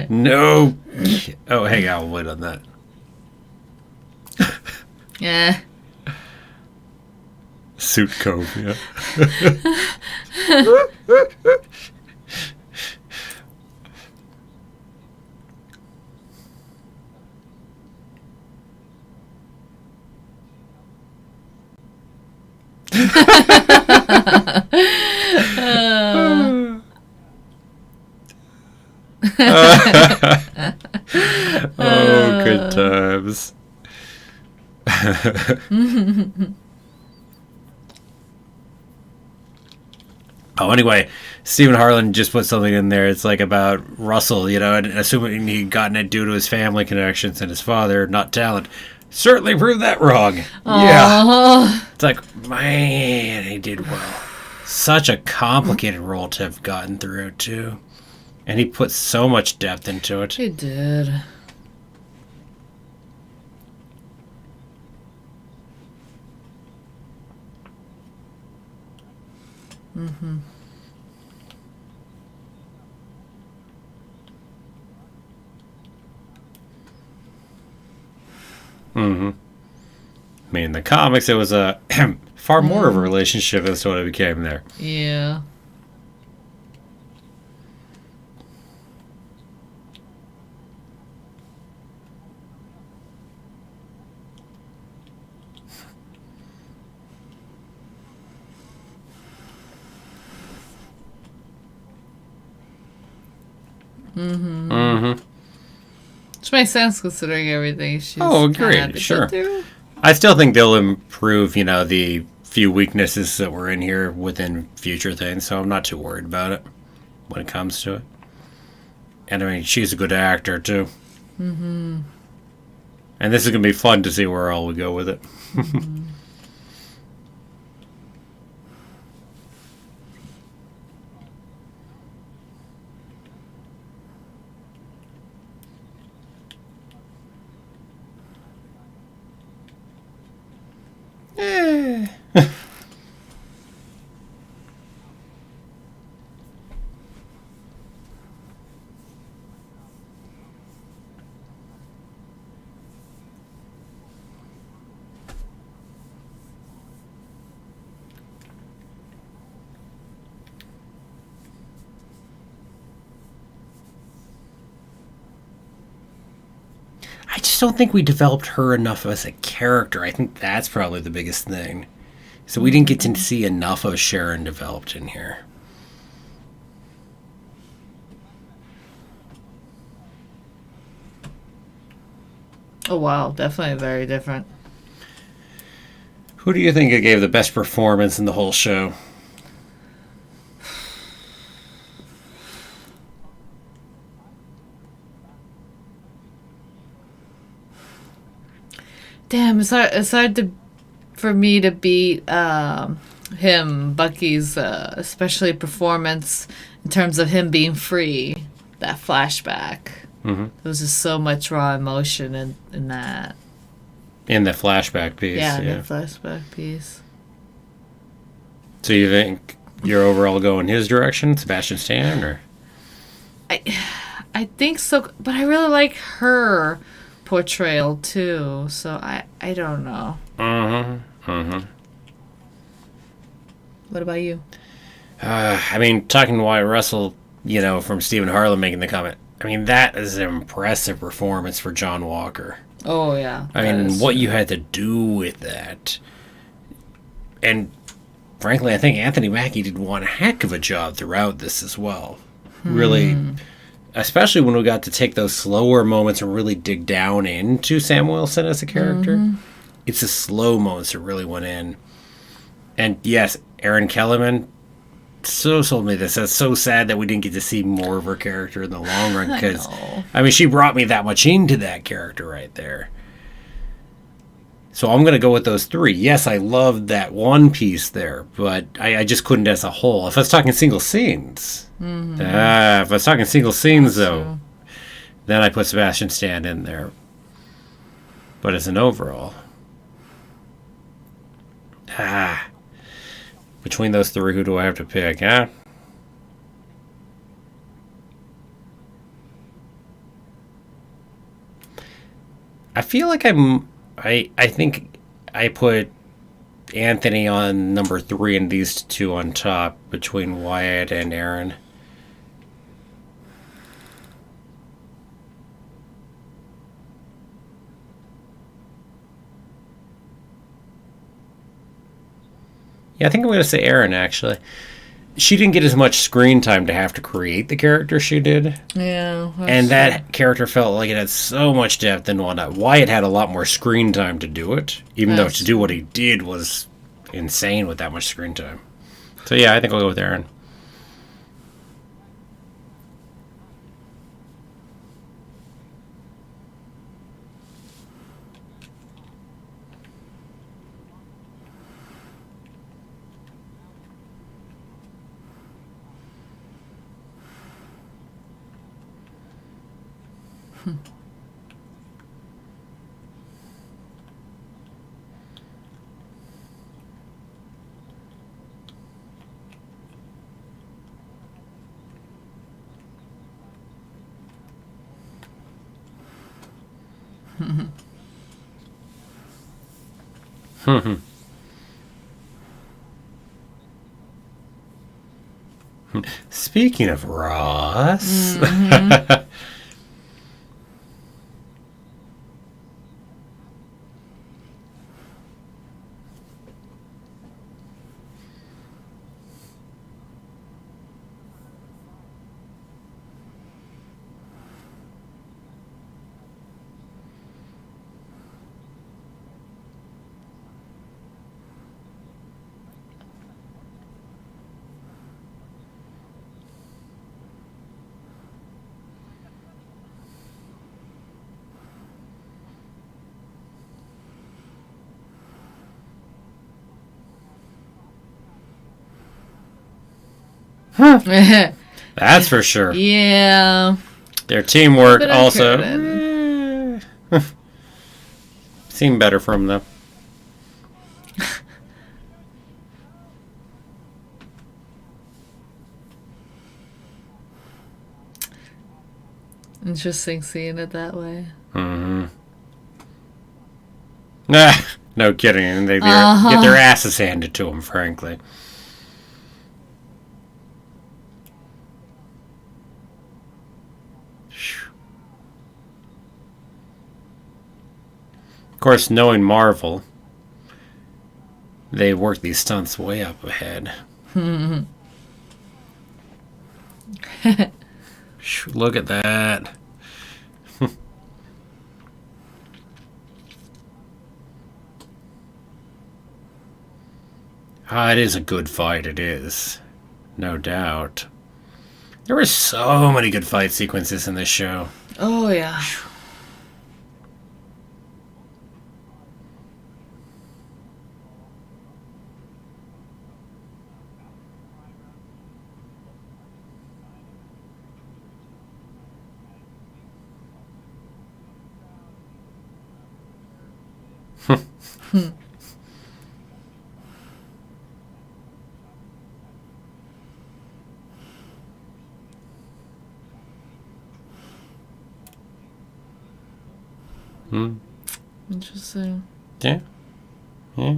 No. Oh, hey, I'll wait on that. Yeah. Suit Cove, yeah. Oh, good times. Oh, anyway, Stephen Harlan just put something in there. It's like about Russell, and assuming he'd gotten it due to his family connections and his father, not talent. Certainly proved that wrong. Aww. Yeah. It's like, man, he did well. Such a complicated role to have gotten through, too. And he put so much depth into it. He did. Mm-hmm. Mm-hmm. I mean, in the comics, it was a far more of a relationship as to what it became there. Yeah. Mm-hmm. Mm-hmm. Which makes sense considering everything she's agreed. Sure. through. I still think they'll improve, the few weaknesses that were in here within future things, so I'm not too worried about it when it comes to it. And I mean, she's a good actor, too. Mm-hmm. And this is going to be fun to see where all we go with it. Mm-hmm. I just don't think we developed her enough as a character. I think that's probably the biggest thing. So we didn't get to see enough of Sharon developed in here. Oh, wow. Definitely very different. Who do you think gave the best performance in the whole show? Damn, it's hard for me to beat him, Bucky's, especially performance in terms of him being free. That flashback. Mm-hmm. There was just so much raw emotion in that. In the flashback piece. Yeah, in the flashback piece. So you think you're overall going his direction, Sebastian Stan, or? I think so, but I really like her portrayal too, so I don't know. What about you? I mean, talking to Wyatt Russell, from Stephen Harlan making the comment, I mean, that is an impressive performance for John Walker. Oh, yeah. I mean, what you had to do with that. And frankly, I think Anthony Mackie did one heck of a job throughout this as well. Really, especially when we got to take those slower moments and really dig down into Sam Wilson as a character. Mm-hmm. It's the slow moments that really went in. And yes, Aaron Kellerman, so sold me this. That's so sad that we didn't get to see more of her character in the long run. Because, I mean, she brought me that much into that character right there. So I'm going to go with those 3. Yes, I loved that one piece there, but I just couldn't as a whole. If I was talking single scenes, if I was talking single scenes, though, then I put Sebastian Stan in there. But as an overall, between those 3, who do I have to pick, huh? I feel like I think I put Anthony on number 3 and these 2 on top between Wyatt and Aaron. Yeah, I think I'm going to say Aaron, actually. She didn't get as much screen time to have to create the character she did. Yeah. And that character felt like it had so much depth and whatnot. Wyatt had a lot more screen time to do it, even though to do what he did was insane with that much screen time. So yeah, I think I'll go with Aaron. Speaking of Ross, that's for sure. Yeah. Their teamwork But also seemed better from them. Interesting seeing it that way. Nah, no kidding. And they get their asses handed to them, frankly. Of course, knowing Marvel, they work these stunts way up ahead. Look at that. It is a good fight, it is. No doubt. There were so many good fight sequences in this show. Oh, yeah. Interesting. Yeah. Yeah.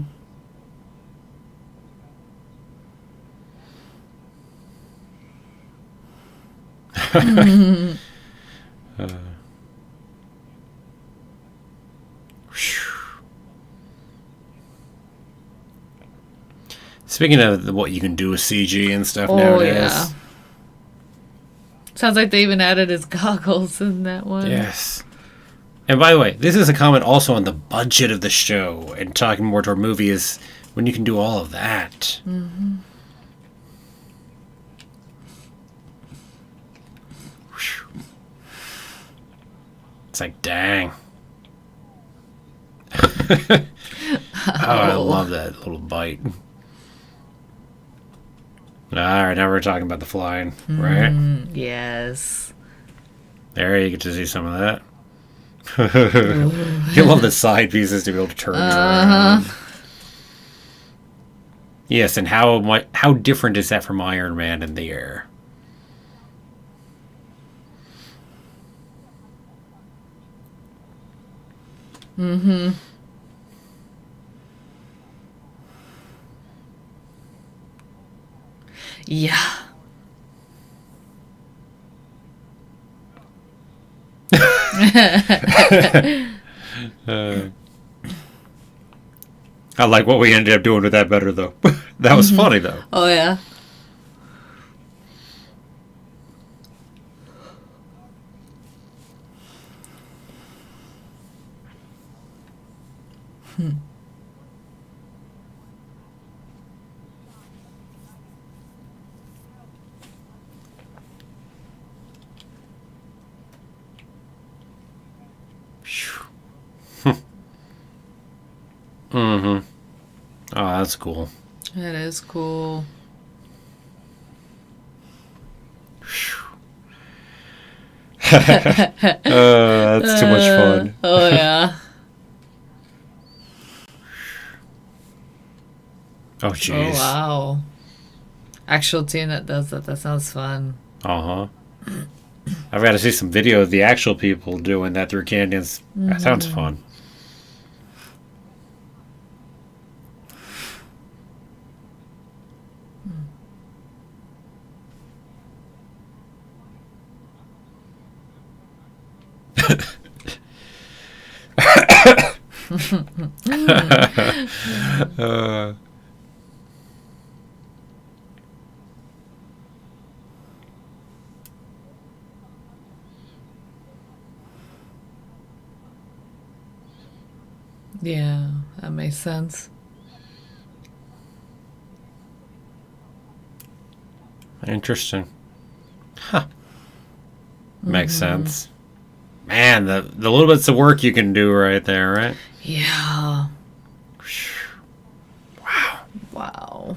Speaking of what you can do with CG and stuff nowadays. Yeah. Sounds like they even added his goggles in that one. Yes. And by the way, this is a comment also on the budget of the show, and talking more to our movie is when you can do all of that. It's like, dang. Oh, I love that little bite. All right, now we're talking about the flying, right? Yes. There, you get to see some of that. You love the side pieces to be able to turn around. Yes, and how different is that from Iron Man in the air? Mm-hmm. Yeah. I like what we ended up doing with that better, though. That was funny, though. Oh, yeah. Mm-hmm. Oh, that's cool. That is cool. That's too much fun. Oh, yeah. Oh, jeez. Oh, wow. Actual team that does that. That sounds fun. Uh-huh. I've got to see some video of the actual people doing that through canyons. That sounds fun. Yeah, that makes sense. Interesting. Huh. Makes sense. Man, the little bits of work you can do right there, right? Yeah. Wow. Wow.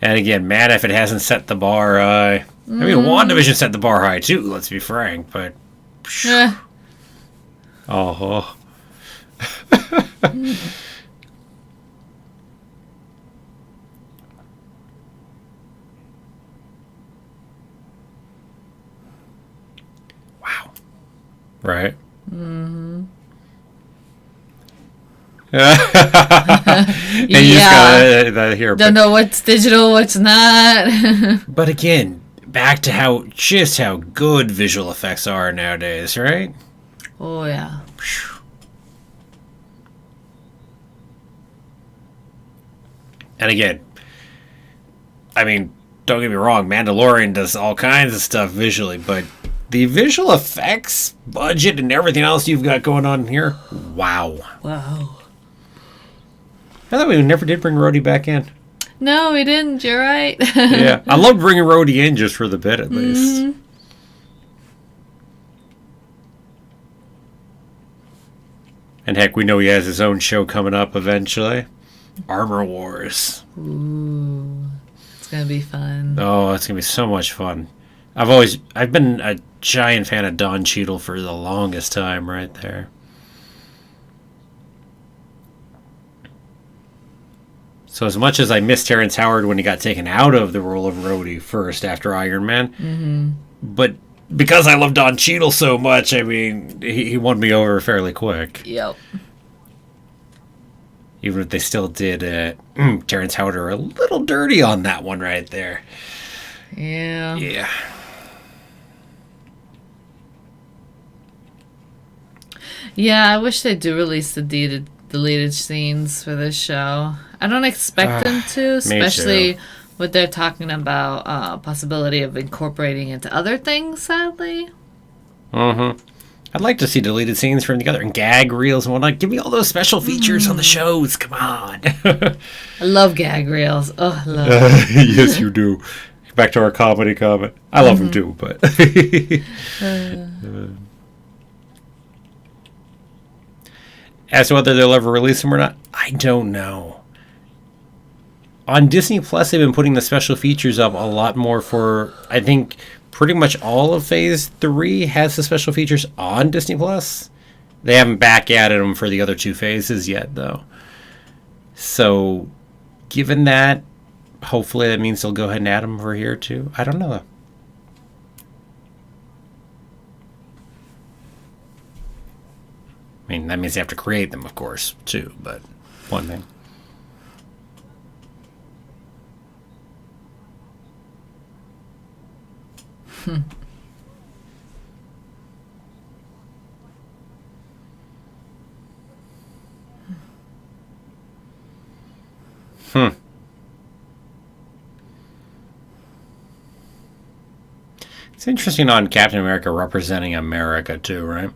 And again, mad if it hasn't set the bar high. I mean, WandaVision set the bar high too, let's be frank, but... Oh. Wow. Right? Mm-hmm. And you just gotta hear. Don't know what's digital, what's not. But again, back to how good visual effects are nowadays, right? Oh, yeah. And again, I mean, don't get me wrong, Mandalorian does all kinds of stuff visually, but the visual effects budget and everything else you've got going on here, wow. Wow. I thought we never did bring Rhodey back in. No, we didn't. You're right. Yeah, I love bringing Rhodey in just for the bit, at least. Mm-hmm. And heck, we know he has his own show coming up eventually. Armor Wars. Ooh, it's gonna be fun. Oh, it's gonna be so much fun. I've been a giant fan of Don Cheadle for the longest time, right there. So as much as I miss Terrence Howard when he got taken out of the role of Rhodey first after Iron Man, but because I love Don Cheadle so much, I mean, he won me over fairly quick. Yep. Even if they still did Terrence Howard a little dirty on that one right there. Yeah. Yeah. Yeah, I wish they do release the deleted scenes for this show. I don't expect them to, especially what they're talking about possibility of incorporating into other things, sadly. Mm-hmm. I'd like to see deleted scenes from the other and gag reels and whatnot. Give me all those special features on the shows. Come on. I love gag reels. Oh, I love Yes, you do. Back to our comedy comment. I love them too, but... As to whether they'll ever release them or not, I don't know. On Disney Plus, they've been putting the special features up a lot more for, I think, pretty much all of Phase 3 has the special features on Disney Plus. They haven't back added them for the other 2 phases yet, though. So, given that, hopefully that means they'll go ahead and add them for here, too. I don't know, though. I mean, that means they have to create them, of course, too, but one thing. It's interesting on Captain America representing America, too, right?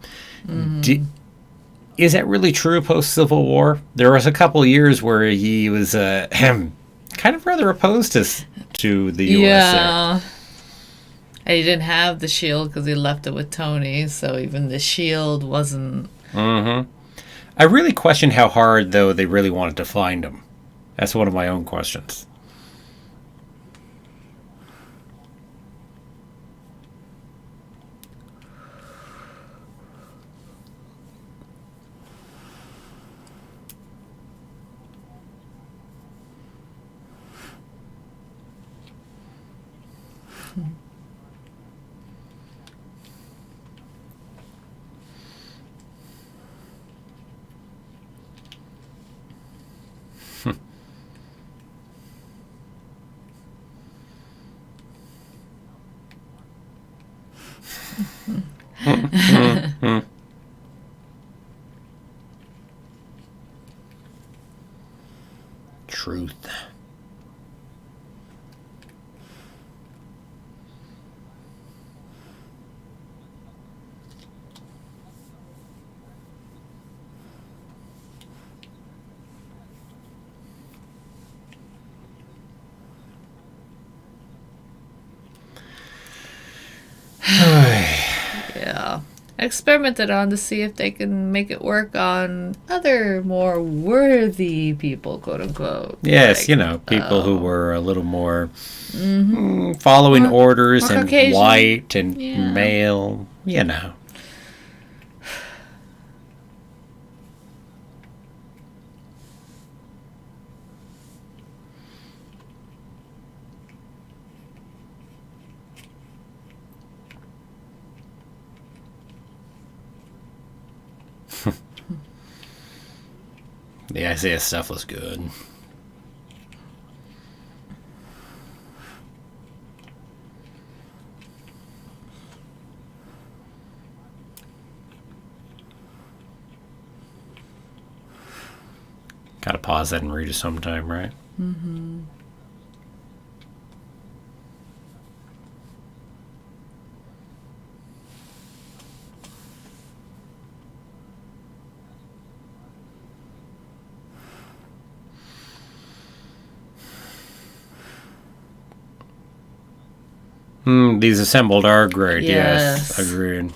Is that really true post-Civil War? There was a couple years where he was kind of rather opposed to the U.S. Yeah. And he didn't have the shield because he left it with Tony, so even the shield wasn't... Mm-hmm. I really question how hard, though, they really wanted to find him. That's one of my own questions. Truth. Yeah. Experimented on to see if they can make it work on other more worthy people, quote unquote. Yes, Like, people who were a little more following orders more and Caucasian. white and Yeah. male, The Isaiah stuff was good. Gotta pause that and read it sometime, right? Mm-hmm. These assembled are great. Yes, Yes. agreed.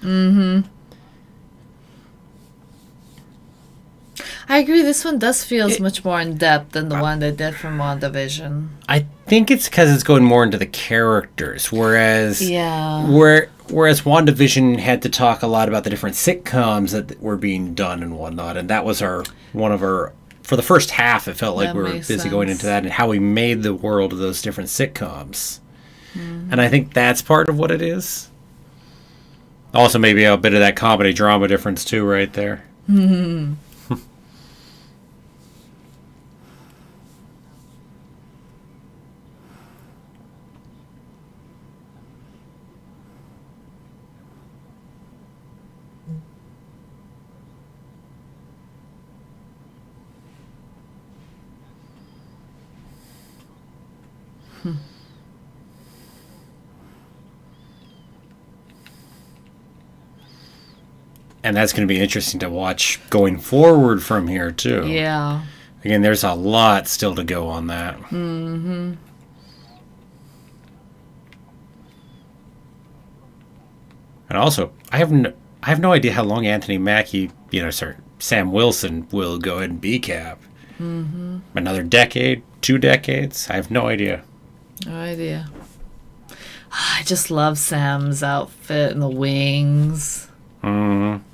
Mm-hmm. I agree. This one does feel much more in depth than the one they did from WandaVision. I think it's because it's going more into the characters, whereas whereas WandaVision had to talk a lot about the different sitcoms that were being done and whatnot, and that was one of our for the first half. It felt like That we were makes busy going sense. into that and how we made the world of those different sitcoms, and I think that's part of what it is. Also, maybe a bit of that comedy drama difference too, right there. Mm-hmm. And that's going to be interesting to watch going forward from here, too. Yeah. Again, there's a lot still to go on that. Mm-hmm. And also, I have no idea how long Anthony Mackie, Sam Wilson will go ahead and be Cap. Mm-hmm. Another decade, 2 decades, I have no idea. No idea. I just love Sam's outfit and the wings. Mm-hmm.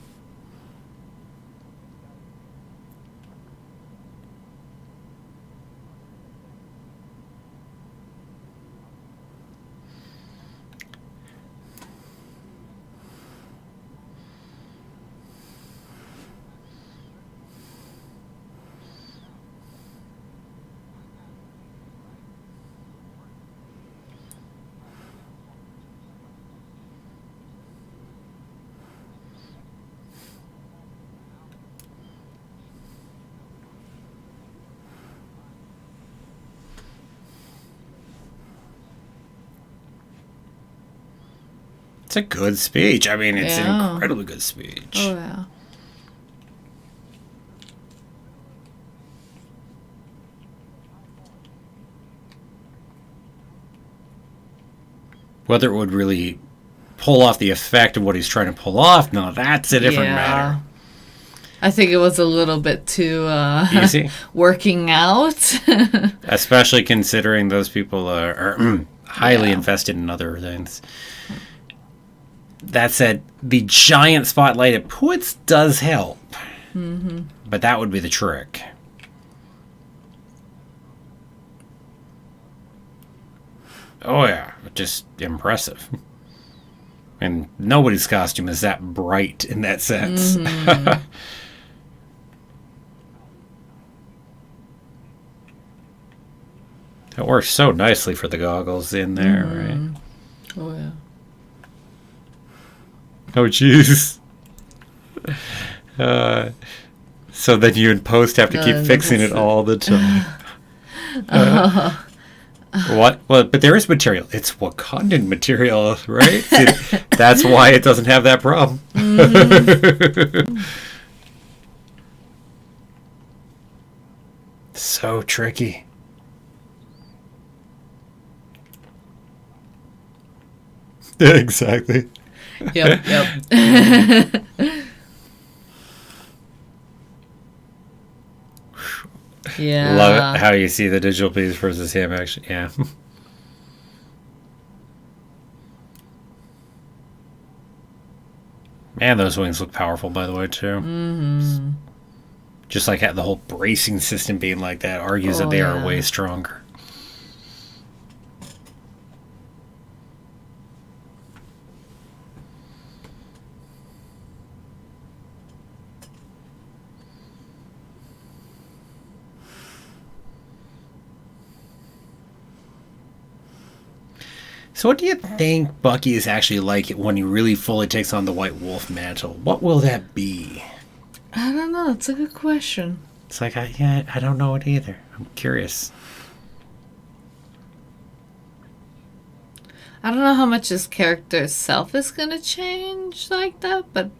It's a good speech. I mean, it's an incredibly good speech. Oh, yeah. Whether it would really pull off the effect of what he's trying to pull off, no, that's a different matter. I think it was a little bit too easy working out. Especially considering those people are highly invested in other things. That said, the giant spotlight it puts does help. Mm-hmm. But that would be the trick. Oh, yeah. Just impressive. And nobody's costume is that bright in that sense. Mm-hmm. It works so nicely for the goggles in there, right? Oh, yeah. Oh, jeez. So then you in post have to keep fixing it all the time. What? Well, but there is material. It's Wakandan material, right? See, that's why it doesn't have that problem. Mm-hmm. So tricky. Exactly. Yep. Yeah. Love it how you see the digital piece versus him actually. Yeah. Man, those wings look powerful, by the way, too. Mm-hmm. Just like the whole bracing system being like that argues that they are way stronger. So what do you think Bucky is actually like when he really fully takes on the White Wolf mantle? What will that be? I don't know. That's a good question. It's like, I don't know it either. I'm curious. I don't know how much his character itself is going to change like that, but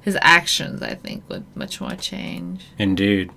his actions, I think, would much more change. Indeed.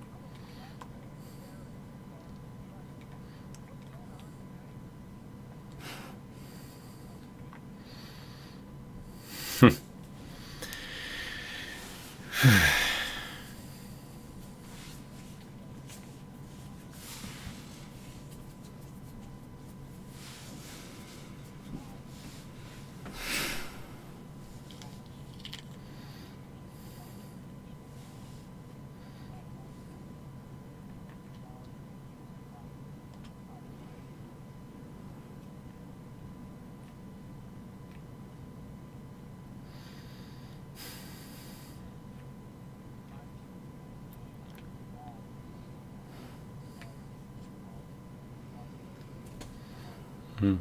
Hmm.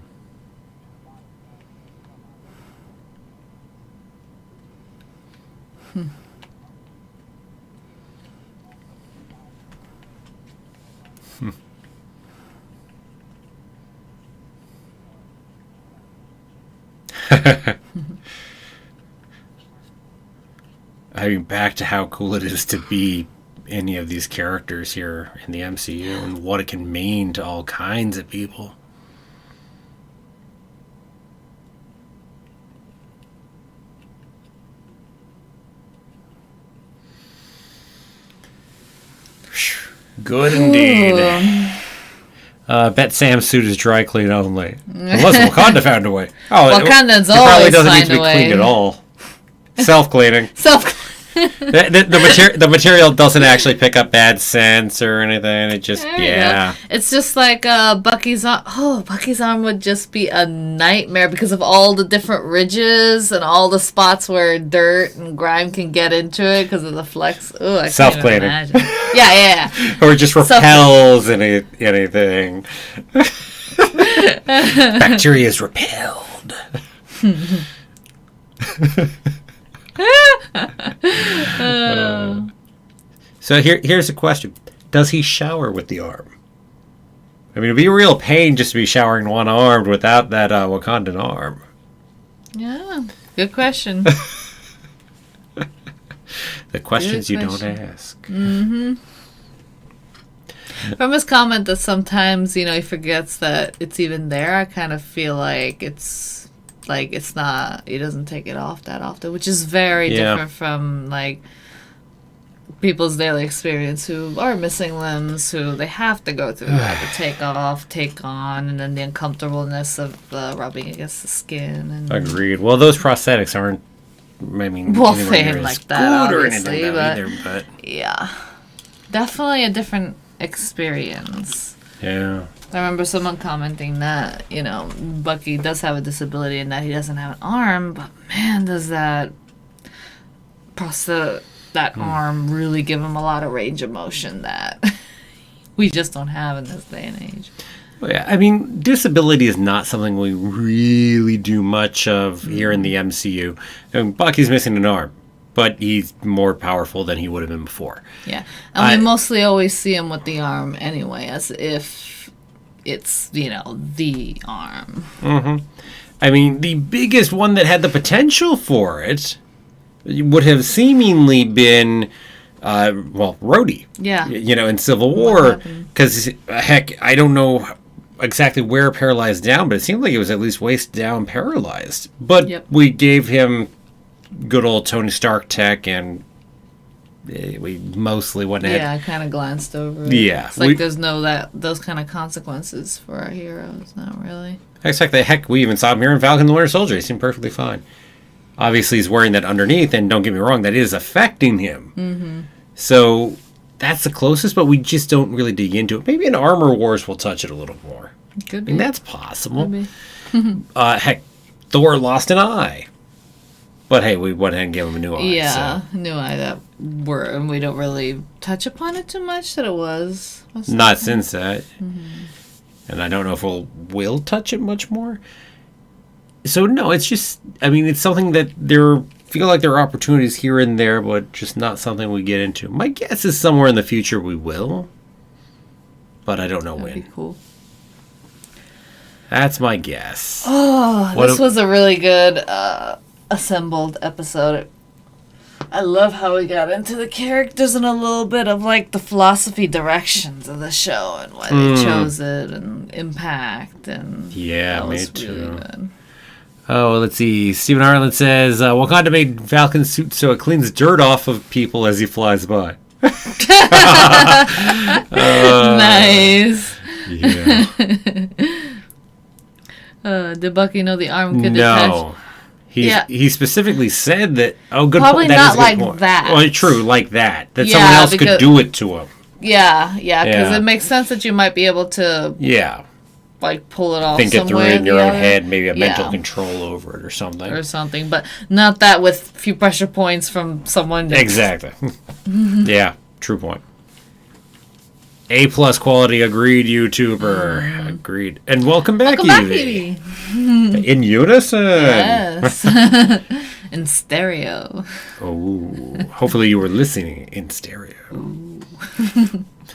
I mean, back to how cool it is to be any of these characters here in the MCU and what it can mean to all kinds of people. Good indeed. Bet Sam's suit is dry clean only. Unless Wakanda found a way. Oh, Wakanda's it probably always doesn't need find to be a way. cleaned at all. Self-cleaning. Self. The material doesn't actually pick up bad scents or anything. It just, yeah. It's just like Bucky's arm. Oh, Bucky's arm would just be a nightmare because of all the different ridges and all the spots where dirt and grime can get into it because of the flex. Oh, I can't even imagine. Yeah. Or it just repels anything. Bacteria is repelled. So here's a question. Does he shower with the arm? I mean, it'd be a real pain just to be showering one-armed without that Wakandan arm. Yeah, good question. The questions you don't ask. Mm-hmm. From his comment that sometimes, he forgets that it's even there, I kind of feel like it's not, he doesn't take it off that often, which is very different from people's daily experience who are missing limbs, who they have to go through that to take off, take on, and then the uncomfortableness of rubbing against the skin. And agreed. Well, those prosthetics aren't, I mean, well, for him like that, good or obviously, anything but either, but yeah, definitely a different experience. Yeah. I remember someone commenting that, Bucky does have a disability and that he doesn't have an arm, but man, does that arm really give him a lot of range of motion that we just don't have in this day and age. Well, yeah, I mean, disability is not something we really do much of here in the MCU. I mean, Bucky's missing an arm, but he's more powerful than he would have been before. Yeah, and we mostly always see him with the arm anyway, as if it's, the arm. Mm-hmm. I mean, the biggest one that had the potential for it would have seemingly been, Rhodey. Yeah. In Civil War. Because, heck, I don't know exactly where paralyzed down, but it seemed like it was at least waist down paralyzed. But we gave him good old Tony Stark tech, and we mostly went ahead. Yeah, I kind of glanced over it. Yeah. It's like there's those kind of consequences for our heroes. Not really. Heck, we even saw him here in Falcon the Winter Soldier. He seemed perfectly fine. Obviously, he's wearing that underneath, and don't get me wrong, that is affecting him. Mm-hmm. So that's the closest, but we just don't really dig into it. Maybe in Armor Wars we'll touch it a little more. Could be. I mean, that's possible. Could be. Heck, Thor lost an eye. But hey, we went ahead and gave him a new eye. Yeah, new eye and we don't really touch upon it too much that it was. Not since that. Mm-hmm. And I don't know if we'll touch it much more. So no, it's just, I mean, it's something that feel like there are opportunities here and there, but just not something we get into. My guess is somewhere in the future we will, but I don't know when. That'd be cool. That's my guess. Oh, this was a really good assembled episode. I love how we got into the characters and a little bit of the philosophy directions of the show and why they chose it and impact, and yeah, me too. Really good. Oh, let's see. Stephen Harlan says Wakanda made Falcon's suit so it cleans dirt off of people as he flies by. Nice. Yeah. Did Bucky know the arm could detach? He specifically said that. Oh, good. Probably that not is a good like point. that. Well, true, like that. That someone else could do it to him. Yeah, because it makes sense that you might be able to. Yeah. Pull it off. Think it through in your own head, maybe a mental control over it or something. But not that with a few pressure points from someone. Exactly. Yeah, true point. A+ quality, agreed, YouTuber. Agreed. And welcome back, Evie. In unison. Yes. In stereo. Oh, hopefully you were listening in stereo.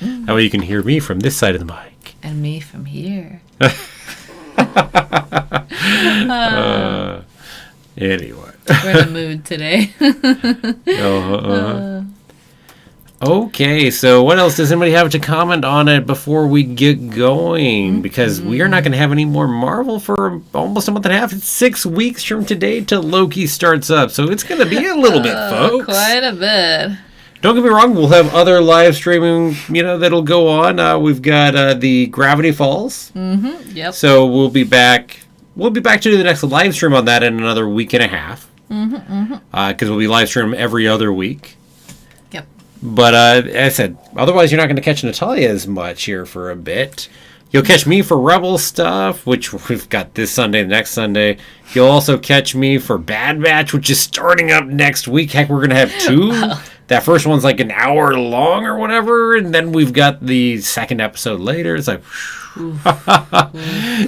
That way you can hear me from this side of the mic. And me from here. Anyway. We're in a mood today. Okay, so what else does anybody have to comment on it before we get going? Because we are not going to have any more Marvel for almost a month and a half. It's 6 weeks from today till Loki starts up, so it's going to be a little bit, folks. Quite a bit. don't get me wrong, we'll have other live streaming, that'll go on. We've got the Gravity Falls. Mm-hmm. Yep. So we'll be back. We'll be back to do the next live stream on that in another week and a half. Because we'll be live streaming every other week. Yep. But as I said, otherwise you're not going to catch Natalia as much here for a bit. You'll catch me for Rebel stuff, which we've got this Sunday, next Sunday. You'll also catch me for Bad Batch, which is starting up next week. Heck, we're going to have 2. Wow. That first one's like an hour long or whatever, and then we've got the second episode later. It's like,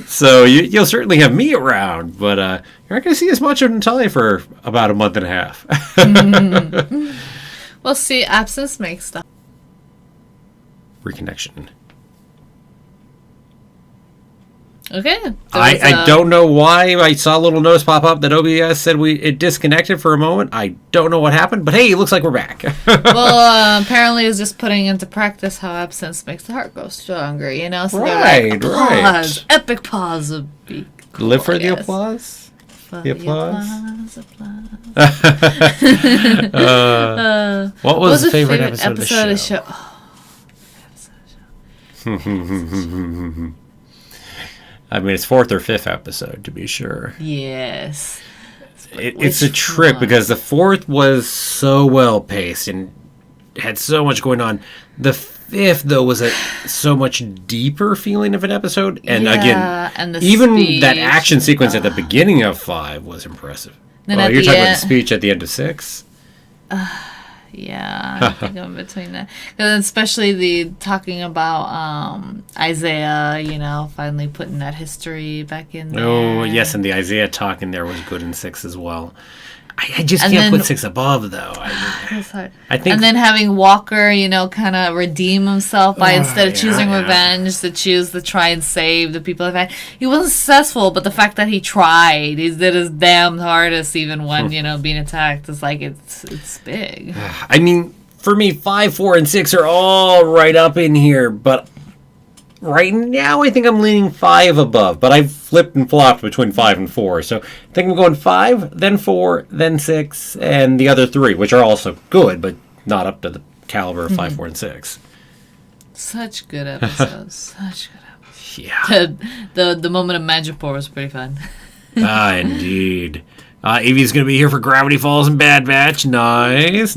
so you'll certainly have me around, but you're not going to see as much of Natalia for about a month and a half. Well, see, absence makes stuff. Reconnection. Okay. I don't know why. I saw a little notice pop up that OBS said it disconnected for a moment. I don't know what happened, but hey, it looks like we're back. Well, apparently it's just putting into practice how absence makes the heart go stronger, So right, they're like, applause, epic pause would be cool, live for the applause. The applause. What was the favorite episode of the show? I mean, it's 4th or 5th episode, to be sure. Yes. It's a trip because the 4th was so well paced and had so much going on. The 5th, though, was a so much deeper feeling of an episode. And again, and even speech, that action sequence at the beginning of 5 was impressive. You're talking about the speech at the end of 6? Yeah, I think I'm between that. Cause especially the talking about Isaiah, finally putting that history back in there. Oh, yes, and the Isaiah talk in there was good in 6 as well. I just can't put 6 above, though. That's hard. I think, and then having Walker, kind of redeem himself by instead of choosing revenge, to choose to try and save the people. He wasn't successful, but the fact that he tried, he did his damn hardest, even when being attacked. It's like it's big. I mean, for me, 5, 4, and 6 are all right up in here, but right now I think I'm leaning 5 above. But I've flipped and flopped between 5 and 4, so I think I'm going 5, then 4, then 6, and the other 3, which are also good, but not up to the caliber of 5, 4, and 6. Such good episodes. Such good episodes. Yeah. The moment of Madripoor was pretty fun. Indeed. Evie's going to be here for Gravity Falls and Bad Batch. Nice.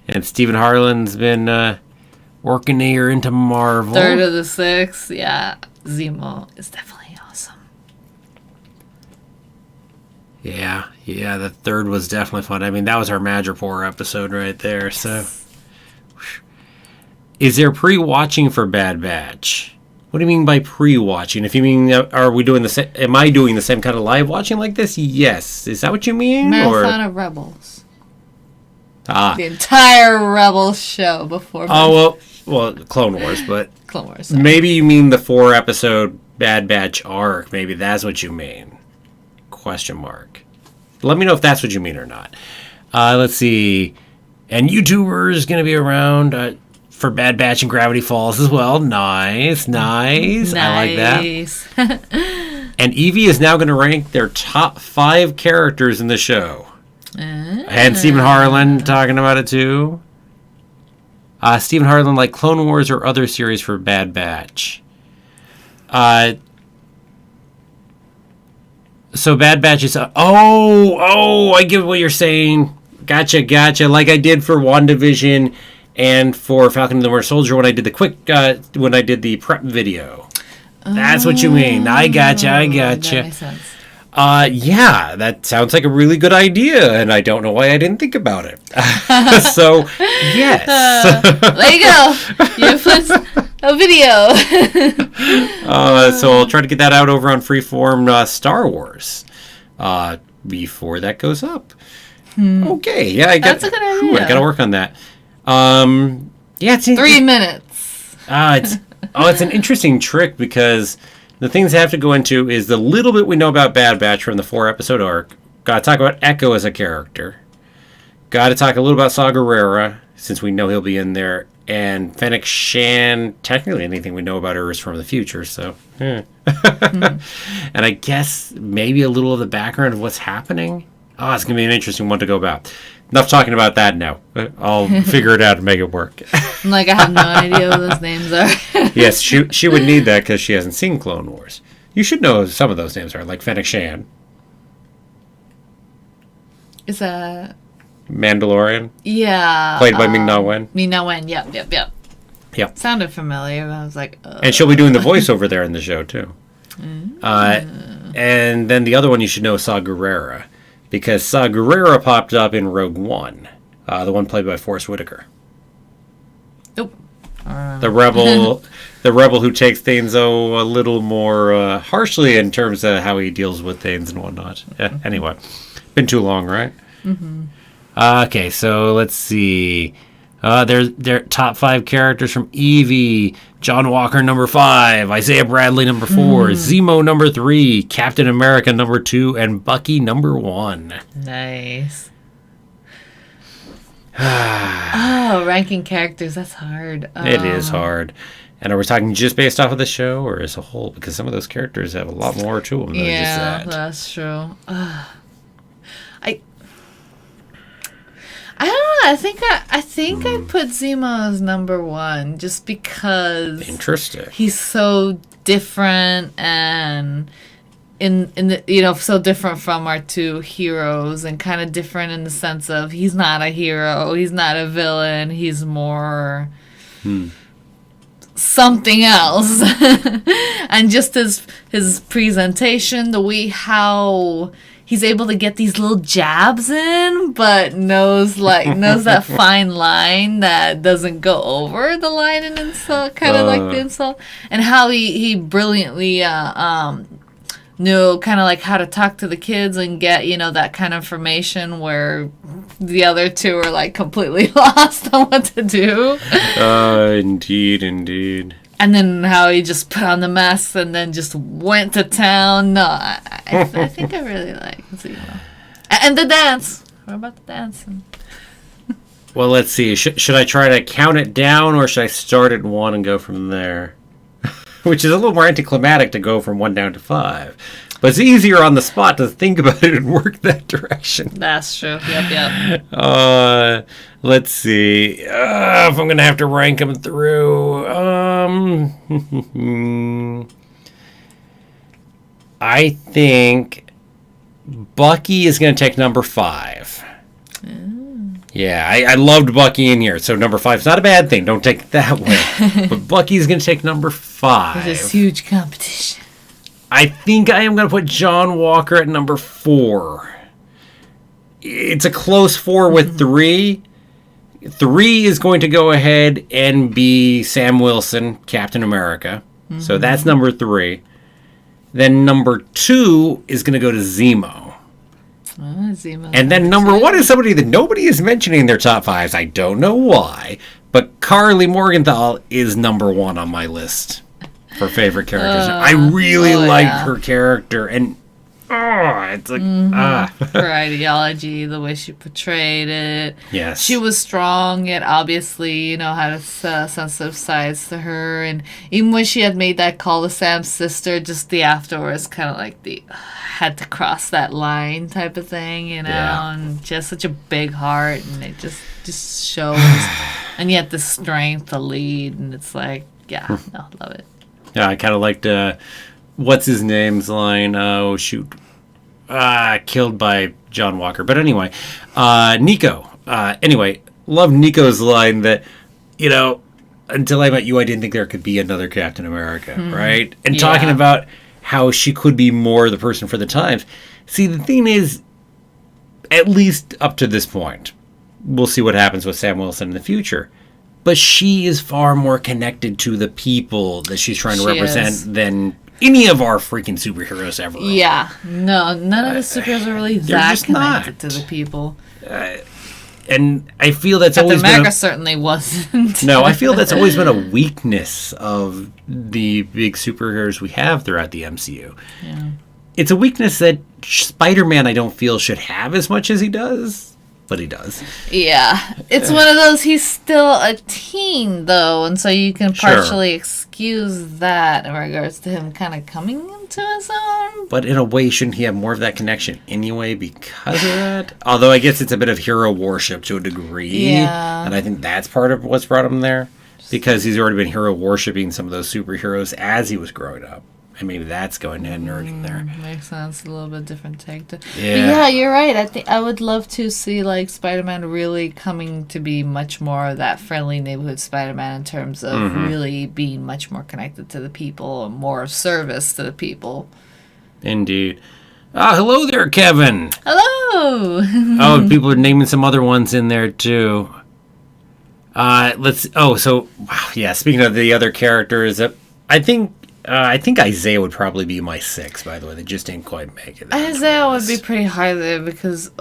And Stephen Harlan's been working here into Marvel. 3rd of the 6th. Yeah. Zemo is definitely awesome. Yeah, the 3rd was definitely fun. I mean, that was our Madripoor episode right there. Yes. So, is there pre-watching for Bad Batch? What do you mean by pre-watching? If you mean, are we doing am I doing the same kind of live watching like this? Yes. Is that what you mean? Marathon of Rebels. The entire Rebels show before. Oh, well, Clone Wars, but Clone Wars. Maybe you mean the 4-episode Bad Batch arc. Maybe that's what you mean. Question mark. Let me know if that's what you mean or not. Let's see. And YouTubers going to be around for Bad Batch and Gravity Falls as well. Nice. I like that. And Evie is now going to rank their top 5 characters in the show. I had Stephen Harlan talking about it too. Stephen Harlan, like Clone Wars or other series for Bad Batch. So Bad Batch is... I get what you're saying. Gotcha. Like I did for WandaVision and for Falcon and the Winter Soldier when I did the prep video. That's what you mean. I gotcha. That makes sense. Yeah, that sounds like a really good idea, and I don't know why I didn't think about it. So, yes. There you go. You put a video. So I'll try to get that out over on Freeform Star Wars before that goes up. Okay, yeah, that's a good idea. I got to work on that. It's 3 minutes. It's an interesting trick because the things I have to go into is the little bit we know about Bad Batch from the 4-episode arc. Got to talk about Echo as a character. Got to talk a little about Saw Gerrera, since we know he'll be in there. And Fennec Shan, technically anything we know about her is from the future, so... And I guess maybe a little of the background of what's happening. Oh, it's going to be an interesting one to go about. Enough talking about that now. I'll figure it out and make it work. I'm like, I have no idea what those names are. Yes, she would need that because she hasn't seen Clone Wars. You should know some of those names are, like Fennec Shan. Is that... Mandalorian. Yeah. Played by Ming-Na Wen. Ming-Na Wen, yep. Yep. Sounded familiar, but I was like... And she'll be doing the voiceover there in the show, too. And then the other one you should know is Saw Gerrera. Because Saw Gerrera popped up in Rogue One. The one played by Forrest Whitaker. Nope. The rebel who takes things, a little more harshly in terms of how he deals with things and whatnot. Anyway, been too long, right? Mm-hmm. Okay, so let's see. Their top 5 characters from Evie: John Walker number 5, Isaiah Bradley number 4, Zemo number 3, Captain America number 2, and Bucky number 1. Nice. Oh, ranking characters, that's hard. It is hard. And are we talking just based off of the show or as a whole? Because some of those characters have a lot more to them than just that. That's true. I don't know. I think I put Zemo as number 1 just because interesting. He's so different and in the so different from our 2 heroes and kind of different in the sense of he's not a hero, he's not a villain, he's more something else. And just his presentation, the way how he's able to get these little jabs in, but knows that fine line that doesn't go over the line in insult, kind of like the insult, and how he brilliantly knew kind of like how to talk to the kids and get that kind of information where the other 2 are like completely lost on what to do. Indeed. And then how he just put on the mask and then just went to town. No, I think I really like Zemo. And the dance. What about the dancing? Well, let's see. Should I try to count it down or should I start at 1 and go from there? Which is a little more anticlimactic to go from 1 down to 5. But it's easier on the spot to think about it and work that direction. That's true. Yep. Let's see. If I'm going to have to rank them through. I think Bucky is going to take number 5. Yeah, I loved Bucky in here. So number 5 is not a bad thing. Don't take it that way. But Bucky's going to take number 5. There's huge competition. I think I am going to put John Walker at number 4. It's a close 4 with 3. 3 is going to go ahead and be Sam Wilson, Captain America. So that's number 3. Then number 2 is going to go to Zemo. Zemo. And then number 1 is somebody that nobody is mentioning in their top 5s. I don't know why. But Carly Morgenthal is number 1 on my list for favorite characters. I really like her character. And it's like, her ideology, the way she portrayed it. Yes. She was strong, yet obviously, had a sensitive sides to her. And even when she had made that call to Sam's sister, just the afterwards, kind of like the had to cross that line type of thing, and just such a big heart, and it just shows. And yet the strength to lead, and it's like, love it. Yeah, I kind of liked, what's his name's line? Oh, shoot. Killed by John Walker. But anyway, Nico. Anyway, love Nico's line that, until I met you, I didn't think there could be another Captain America, right? And talking about how she could be more the person for the times. See, the thing is, at least up to this point, we'll see what happens with Sam Wilson in the future. But she is far more connected to the people that she's trying to represent than any of our freaking superheroes ever. Yeah. No, none of the superheroes are really that connected to the people. And I feel that's Captain always America been certainly wasn't. No, I feel that's always been a weakness of the big superheroes we have throughout the MCU. Yeah. It's a weakness that Spider-Man, I don't feel, should have as much as he does. but he does. Yeah. It's one of those, he's still a teen, though, and so you can Sure. partially excuse that in regards to him kind of coming into his own. But in a way, shouldn't he have more of that connection anyway because of that? Although I guess it's a bit of hero worship to a degree. Yeah. And I think that's part of what's brought him there. Because he's already been hero worshipping some of those superheroes as he was growing up. And maybe that's going ahead and nerding there. Makes sense. A little bit different take. But Yeah. yeah, you're right. I think I would love to see like Spider-Man really coming to be much more of that friendly neighborhood Spider-Man in terms of really being much more connected to the people and more of service to the people. Indeed. Hello there, Kevin. Hello. Oh, people are naming some other ones in there too. Speaking of the other characters, I think Isaiah would probably be my 6, by the way. They just didn't quite make it. Isaiah would be pretty high there because,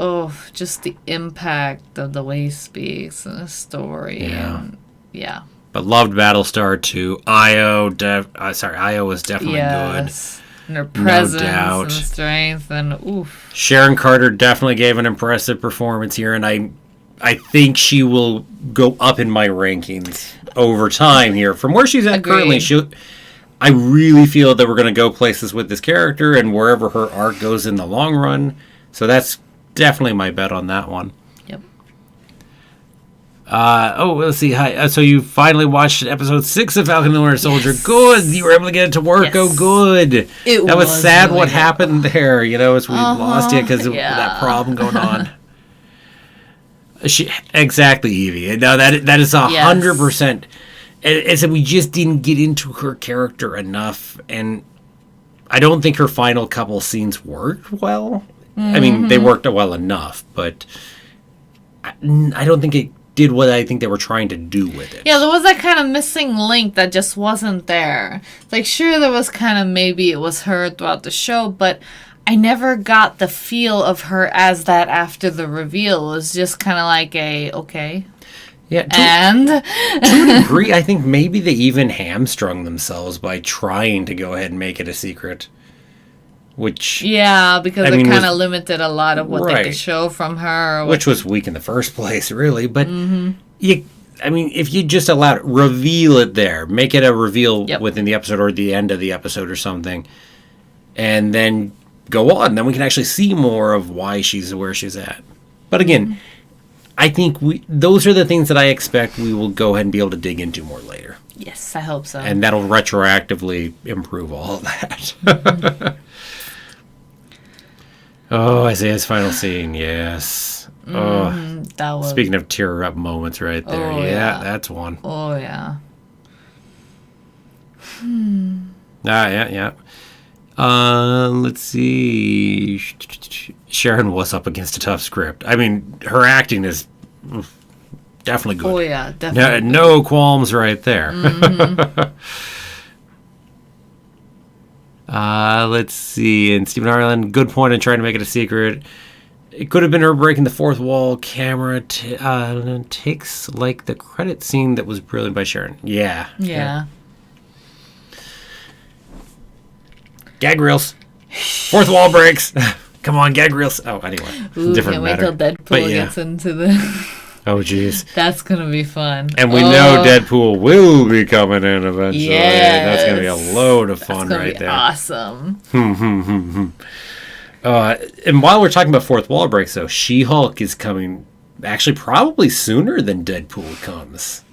just the impact of the way he speaks and the story. Yeah. And, yeah. But loved Battlestar too. Io was definitely Yes. And her presence doubt. and strength and oof. Sharon Carter definitely gave an impressive performance here, and I think she will go up in my rankings over time here. From where she's at currently, I really feel that we're going to go places with this character and wherever her arc goes in the long run. So that's definitely my bet on that one. Yep. Let's see. Hi. So you finally watched episode 6 of Falcon and the Winter Soldier. Yes. Good. You were able to get it to work. Yes. Oh, good. That was sad really what good. happened there. As we lost it because of that problem going on. Exactly, Evie. No, that is 100%. And so we just didn't get into her character enough, and I don't think her final couple scenes worked well. I mean, they worked well enough, but I don't think it did what I think they were trying to do with it. Yeah, there was that kind of missing link that just wasn't there. Like, sure, there was kind of maybe it was her throughout the show, but I never got the feel of her as that after the reveal. It was just kind of like okay. Yeah, To a degree, I think maybe they even hamstrung themselves by trying to go ahead and make it a secret. Which yeah, because it kind of limited a lot of what they right. could show from her. Which was weak in the first place, really. But if you just allowed it, reveal it there, make it a reveal within the episode or the end of the episode or something, and then go on. Then we can actually see more of why she's where she's at. But again, I think those are the things that I expect we will go ahead and be able to dig into more later. Yes, I hope so. And that'll retroactively improve all of that. Oh, Isaiah's final scene, yes. That was... Speaking of tear-up moments right there. Oh, yeah, that's one. Oh, yeah. Yeah. Let's see. Sharon was up against a tough script. I mean, her acting is definitely good. Oh, yeah, definitely. No qualms right there. Let's see. And Stephen Ireland, good point in trying to make it a secret. It could have been her breaking the fourth wall. Camera takes like the credit scene that was brilliant by Sharon. Yeah. Gag reels. Fourth wall breaks. Come on, gag reels. Oh, anyway. Ooh, different can't matter. wait till Deadpool gets into the... Oh, jeez. That's going to be fun. And we know Deadpool will be coming in eventually. Yes. That's going to be a load of fun right there. Awesome. And while we're talking about fourth wall breaks, though, She-Hulk is coming actually probably sooner than Deadpool comes.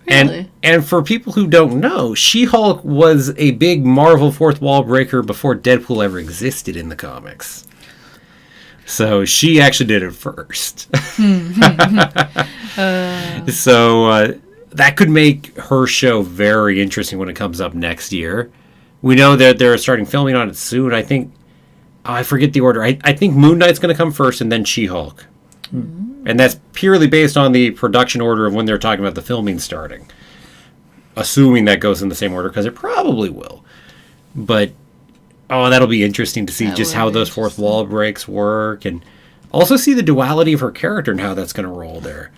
Really? And for people who don't know, She-Hulk was a big Marvel fourth wall breaker before Deadpool ever existed in the comics. So she actually did it first. So that could make her show very interesting when it comes up next year. We know that they're starting filming on it soon. I think, I forget the order. I think Moon Knight's going to come first and then She-Hulk. And that's purely based on the production order of when they're talking about the filming starting. Assuming that goes in the same order, because it probably will. But, that'll be interesting to see just how those fourth wall breaks work. And also see the duality of her character and how that's going to roll there.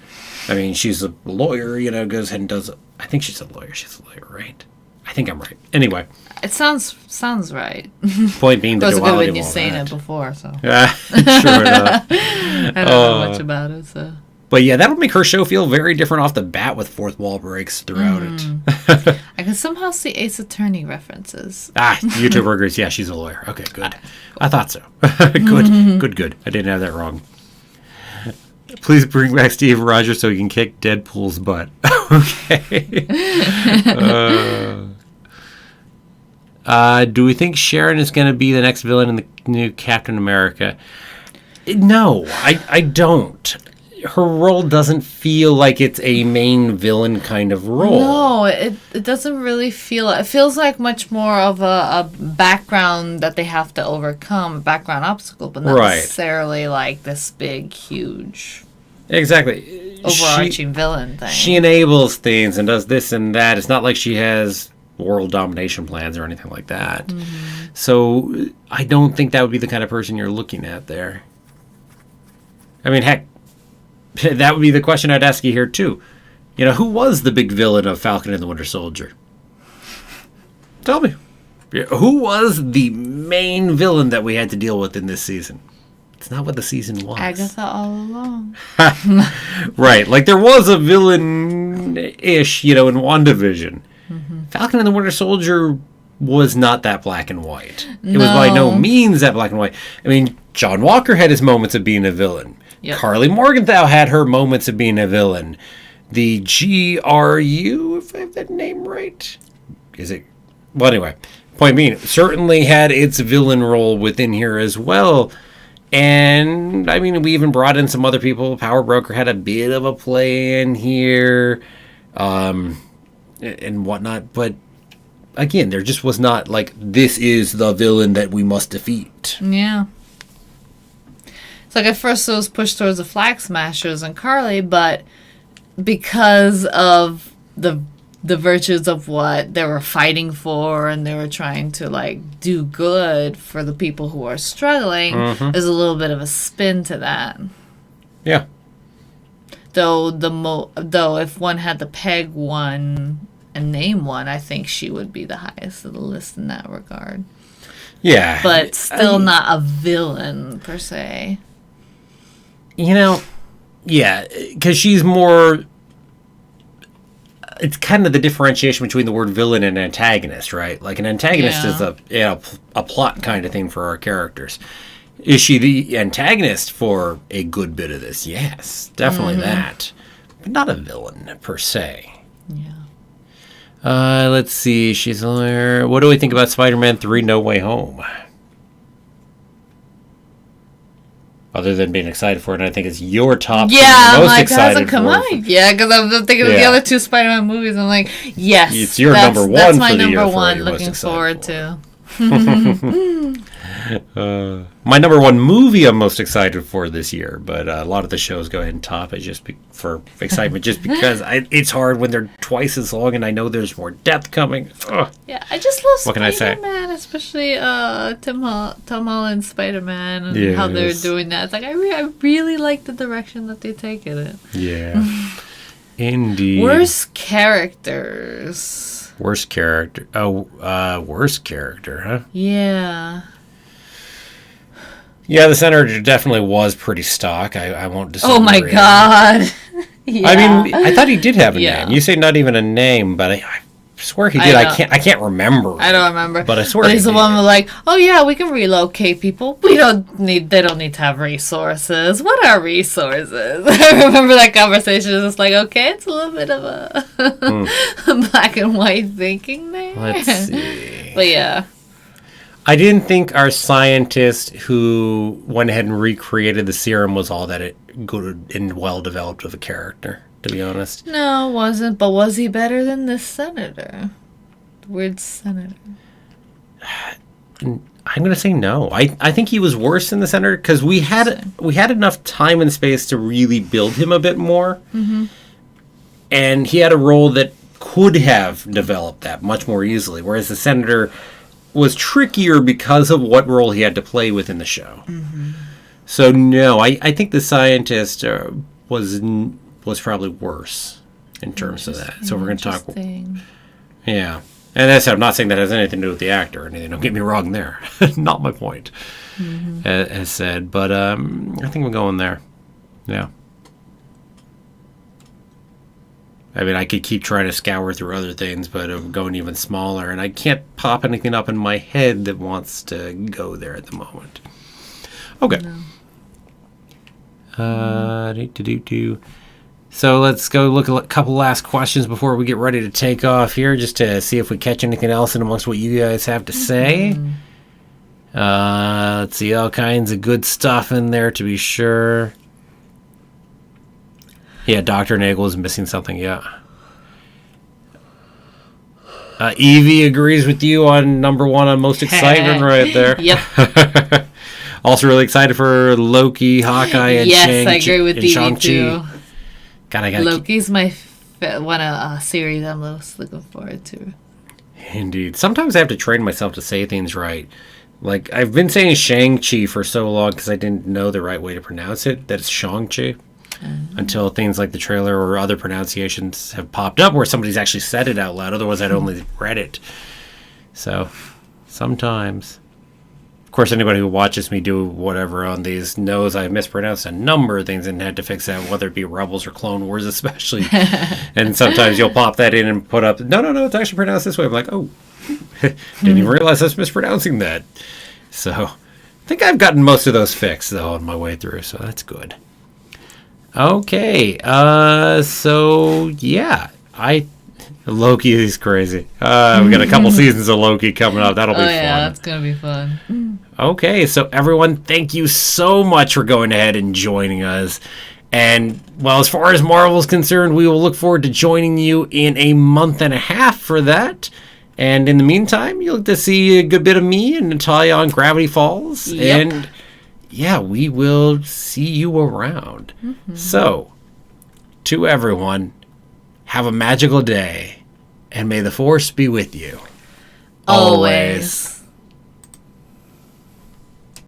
I mean, she's a lawyer, goes ahead and does... I think she's a lawyer. She's a lawyer, right? I think I'm right. Anyway. It sounds right. Point being the It was good duality when you of all saying that. it before, so. Sure enough. I don't know much about it, so. But yeah, that'll make her show feel very different off the bat with fourth wall breaks throughout it. I can somehow see Ace Attorney references. YouTuber agrees. Yeah, she's a lawyer. Okay, good. I thought so. Good. I didn't have that wrong. Please bring back Steve Rogers so he can kick Deadpool's butt. Okay. Do we think Sharon is going to be the next villain in the new Captain America? No, I don't. Her role doesn't feel like it's a main villain kind of role. No, it doesn't really feel... It feels like much more of a background that they have to overcome, a background obstacle, but not necessarily like this big, huge... Exactly. Overarching villain thing. She enables things and does this and that. It's not like she has world domination plans or anything like that. Mm-hmm. So I don't think that would be the kind of person you're looking at there. I mean, heck, that would be the question I'd ask you here, too. You know, who was the big villain of Falcon and the Winter Soldier? Tell me. Who was the main villain that we had to deal with in this season? It's not what the season was. Agatha all along. Right. Like, there was a villain-ish, in WandaVision. Mm-hmm. Falcon and the Winter Soldier was not that black and white. It was by no means that black and white. I mean, John Walker had his moments of being a villain. Yep. Carly Morgenthau had her moments of being a villain. The GRU, if I have that name right, is it? Well, anyway, point being, certainly had its villain role within here as well. And, I mean, we even brought in some other people. Power Broker had a bit of a play in here, and whatnot. But, again, there just was not, like, this is the villain that we must defeat. Yeah. It's like at first it was pushed towards the Flag Smashers and Carly, but because of the virtues of what they were fighting for and they were trying to, like, do good for the people who are struggling, there's a little bit of a spin to that. Yeah. Though if one had to peg one and name one, I think she would be the highest of the list in that regard. Yeah. But still not a villain, per se. Yeah, because she's more... It's kind of the differentiation between the word villain and antagonist, right? Like, an antagonist is a plot kind of thing for our characters. Is she the antagonist for a good bit of this? Yes, definitely that. But not a villain, per se. Yeah. Let's see. She's a lawyer. What do we think about Spider-Man 3 No Way Home? Other than being excited for it, and I think it's your top. Yeah, I'm like, excited come on. Yeah, because I'm thinking of the other two Spider-Man movies. I'm like, yes, it's your number one. That's my for the number year one. For looking forward to. My number one movie I'm most excited for this year, but a lot of the shows go ahead and top it just for excitement, just because it's hard when they're twice as long, and I know there's more depth coming. Ugh. Yeah, I just love what can I say? Spider-Man, especially Tom Holland's Spider-Man and how they're doing that. It's like I really like the direction that they take it. Yeah, indeed. Worst characters. Worst character. Oh, worst character, huh? Yeah. Yeah, the senator definitely was pretty stock. I won't disagree. Oh my god. Yeah. I mean, I thought he did have a name. You say not even a name, but I swear he did. I can't remember. I don't remember. But I swear he's the one who's like, oh yeah, we can relocate people. They don't need to have resources. What are resources? I remember that conversation. It's like, okay, it's a little bit of a black and white thinking there. Let's see. But yeah. I didn't think our scientist who went ahead and recreated the serum was all that good and well developed of a character, to be honest. No, it wasn't. But was he better than this senator? The weird senator. I'm going to say no. I think he was worse than the senator because we had enough time and space to really build him a bit more. Mm-hmm. And he had a role that could have developed that much more easily, whereas the senator was trickier because of what role he had to play within the show. Mm-hmm. So no, I think the scientist was probably worse in terms of that. So we're going to talk. Yeah. And that's, I'm not saying that has anything to do with the actor or anything. Don't get me wrong there. Not my point, as said. But I think we're going there. Yeah. I mean, I could keep trying to scour through other things, but I'm going even smaller. And I can't pop anything up in my head that wants to go there at the moment. Okay. No. So let's go look at a couple last questions before we get ready to take off here, just to see if we catch anything else in amongst what you guys have to say. Let's see, all kinds of good stuff in there to be sure. Yeah, Dr. Nagel is missing something, yeah. Evie agrees with you on number one on most excitement right there. Yep. Also really excited for Loki, Hawkeye, and yes, I agree with Evie too. Loki's my one series I'm most looking forward to. Indeed. Sometimes I have to train myself to say things right. Like, I've been saying Shang-Chi for so long because I didn't know the right way to pronounce it, that it's Shang-Chi. Until things like the trailer or other pronunciations have popped up where somebody's actually said it out loud. Otherwise, I'd only read it. So, sometimes. Of course, anybody who watches me do whatever on these knows I mispronounced a number of things and had to fix that, whether it be Rebels or Clone Wars especially. And sometimes you'll pop that in and put up, no, it's actually pronounced this way. I'm like, oh, didn't even realize I was mispronouncing that. So, I think I've gotten most of those fixed, though, on my way through, so that's good. Okay, so, yeah, Loki is crazy. We got a couple seasons of Loki coming up. That'll be fun. Yeah, that's going to be fun. Okay, so everyone, thank you so much for going ahead and joining us. And, well, as far as Marvel's concerned, we will look forward to joining you in a month and a half for that. And in the meantime, you'll get to see a good bit of me and Natalia on Gravity Falls. Yep. And, yeah, we will see you around. So, to everyone, have a magical day, and may the Force be with you. Always.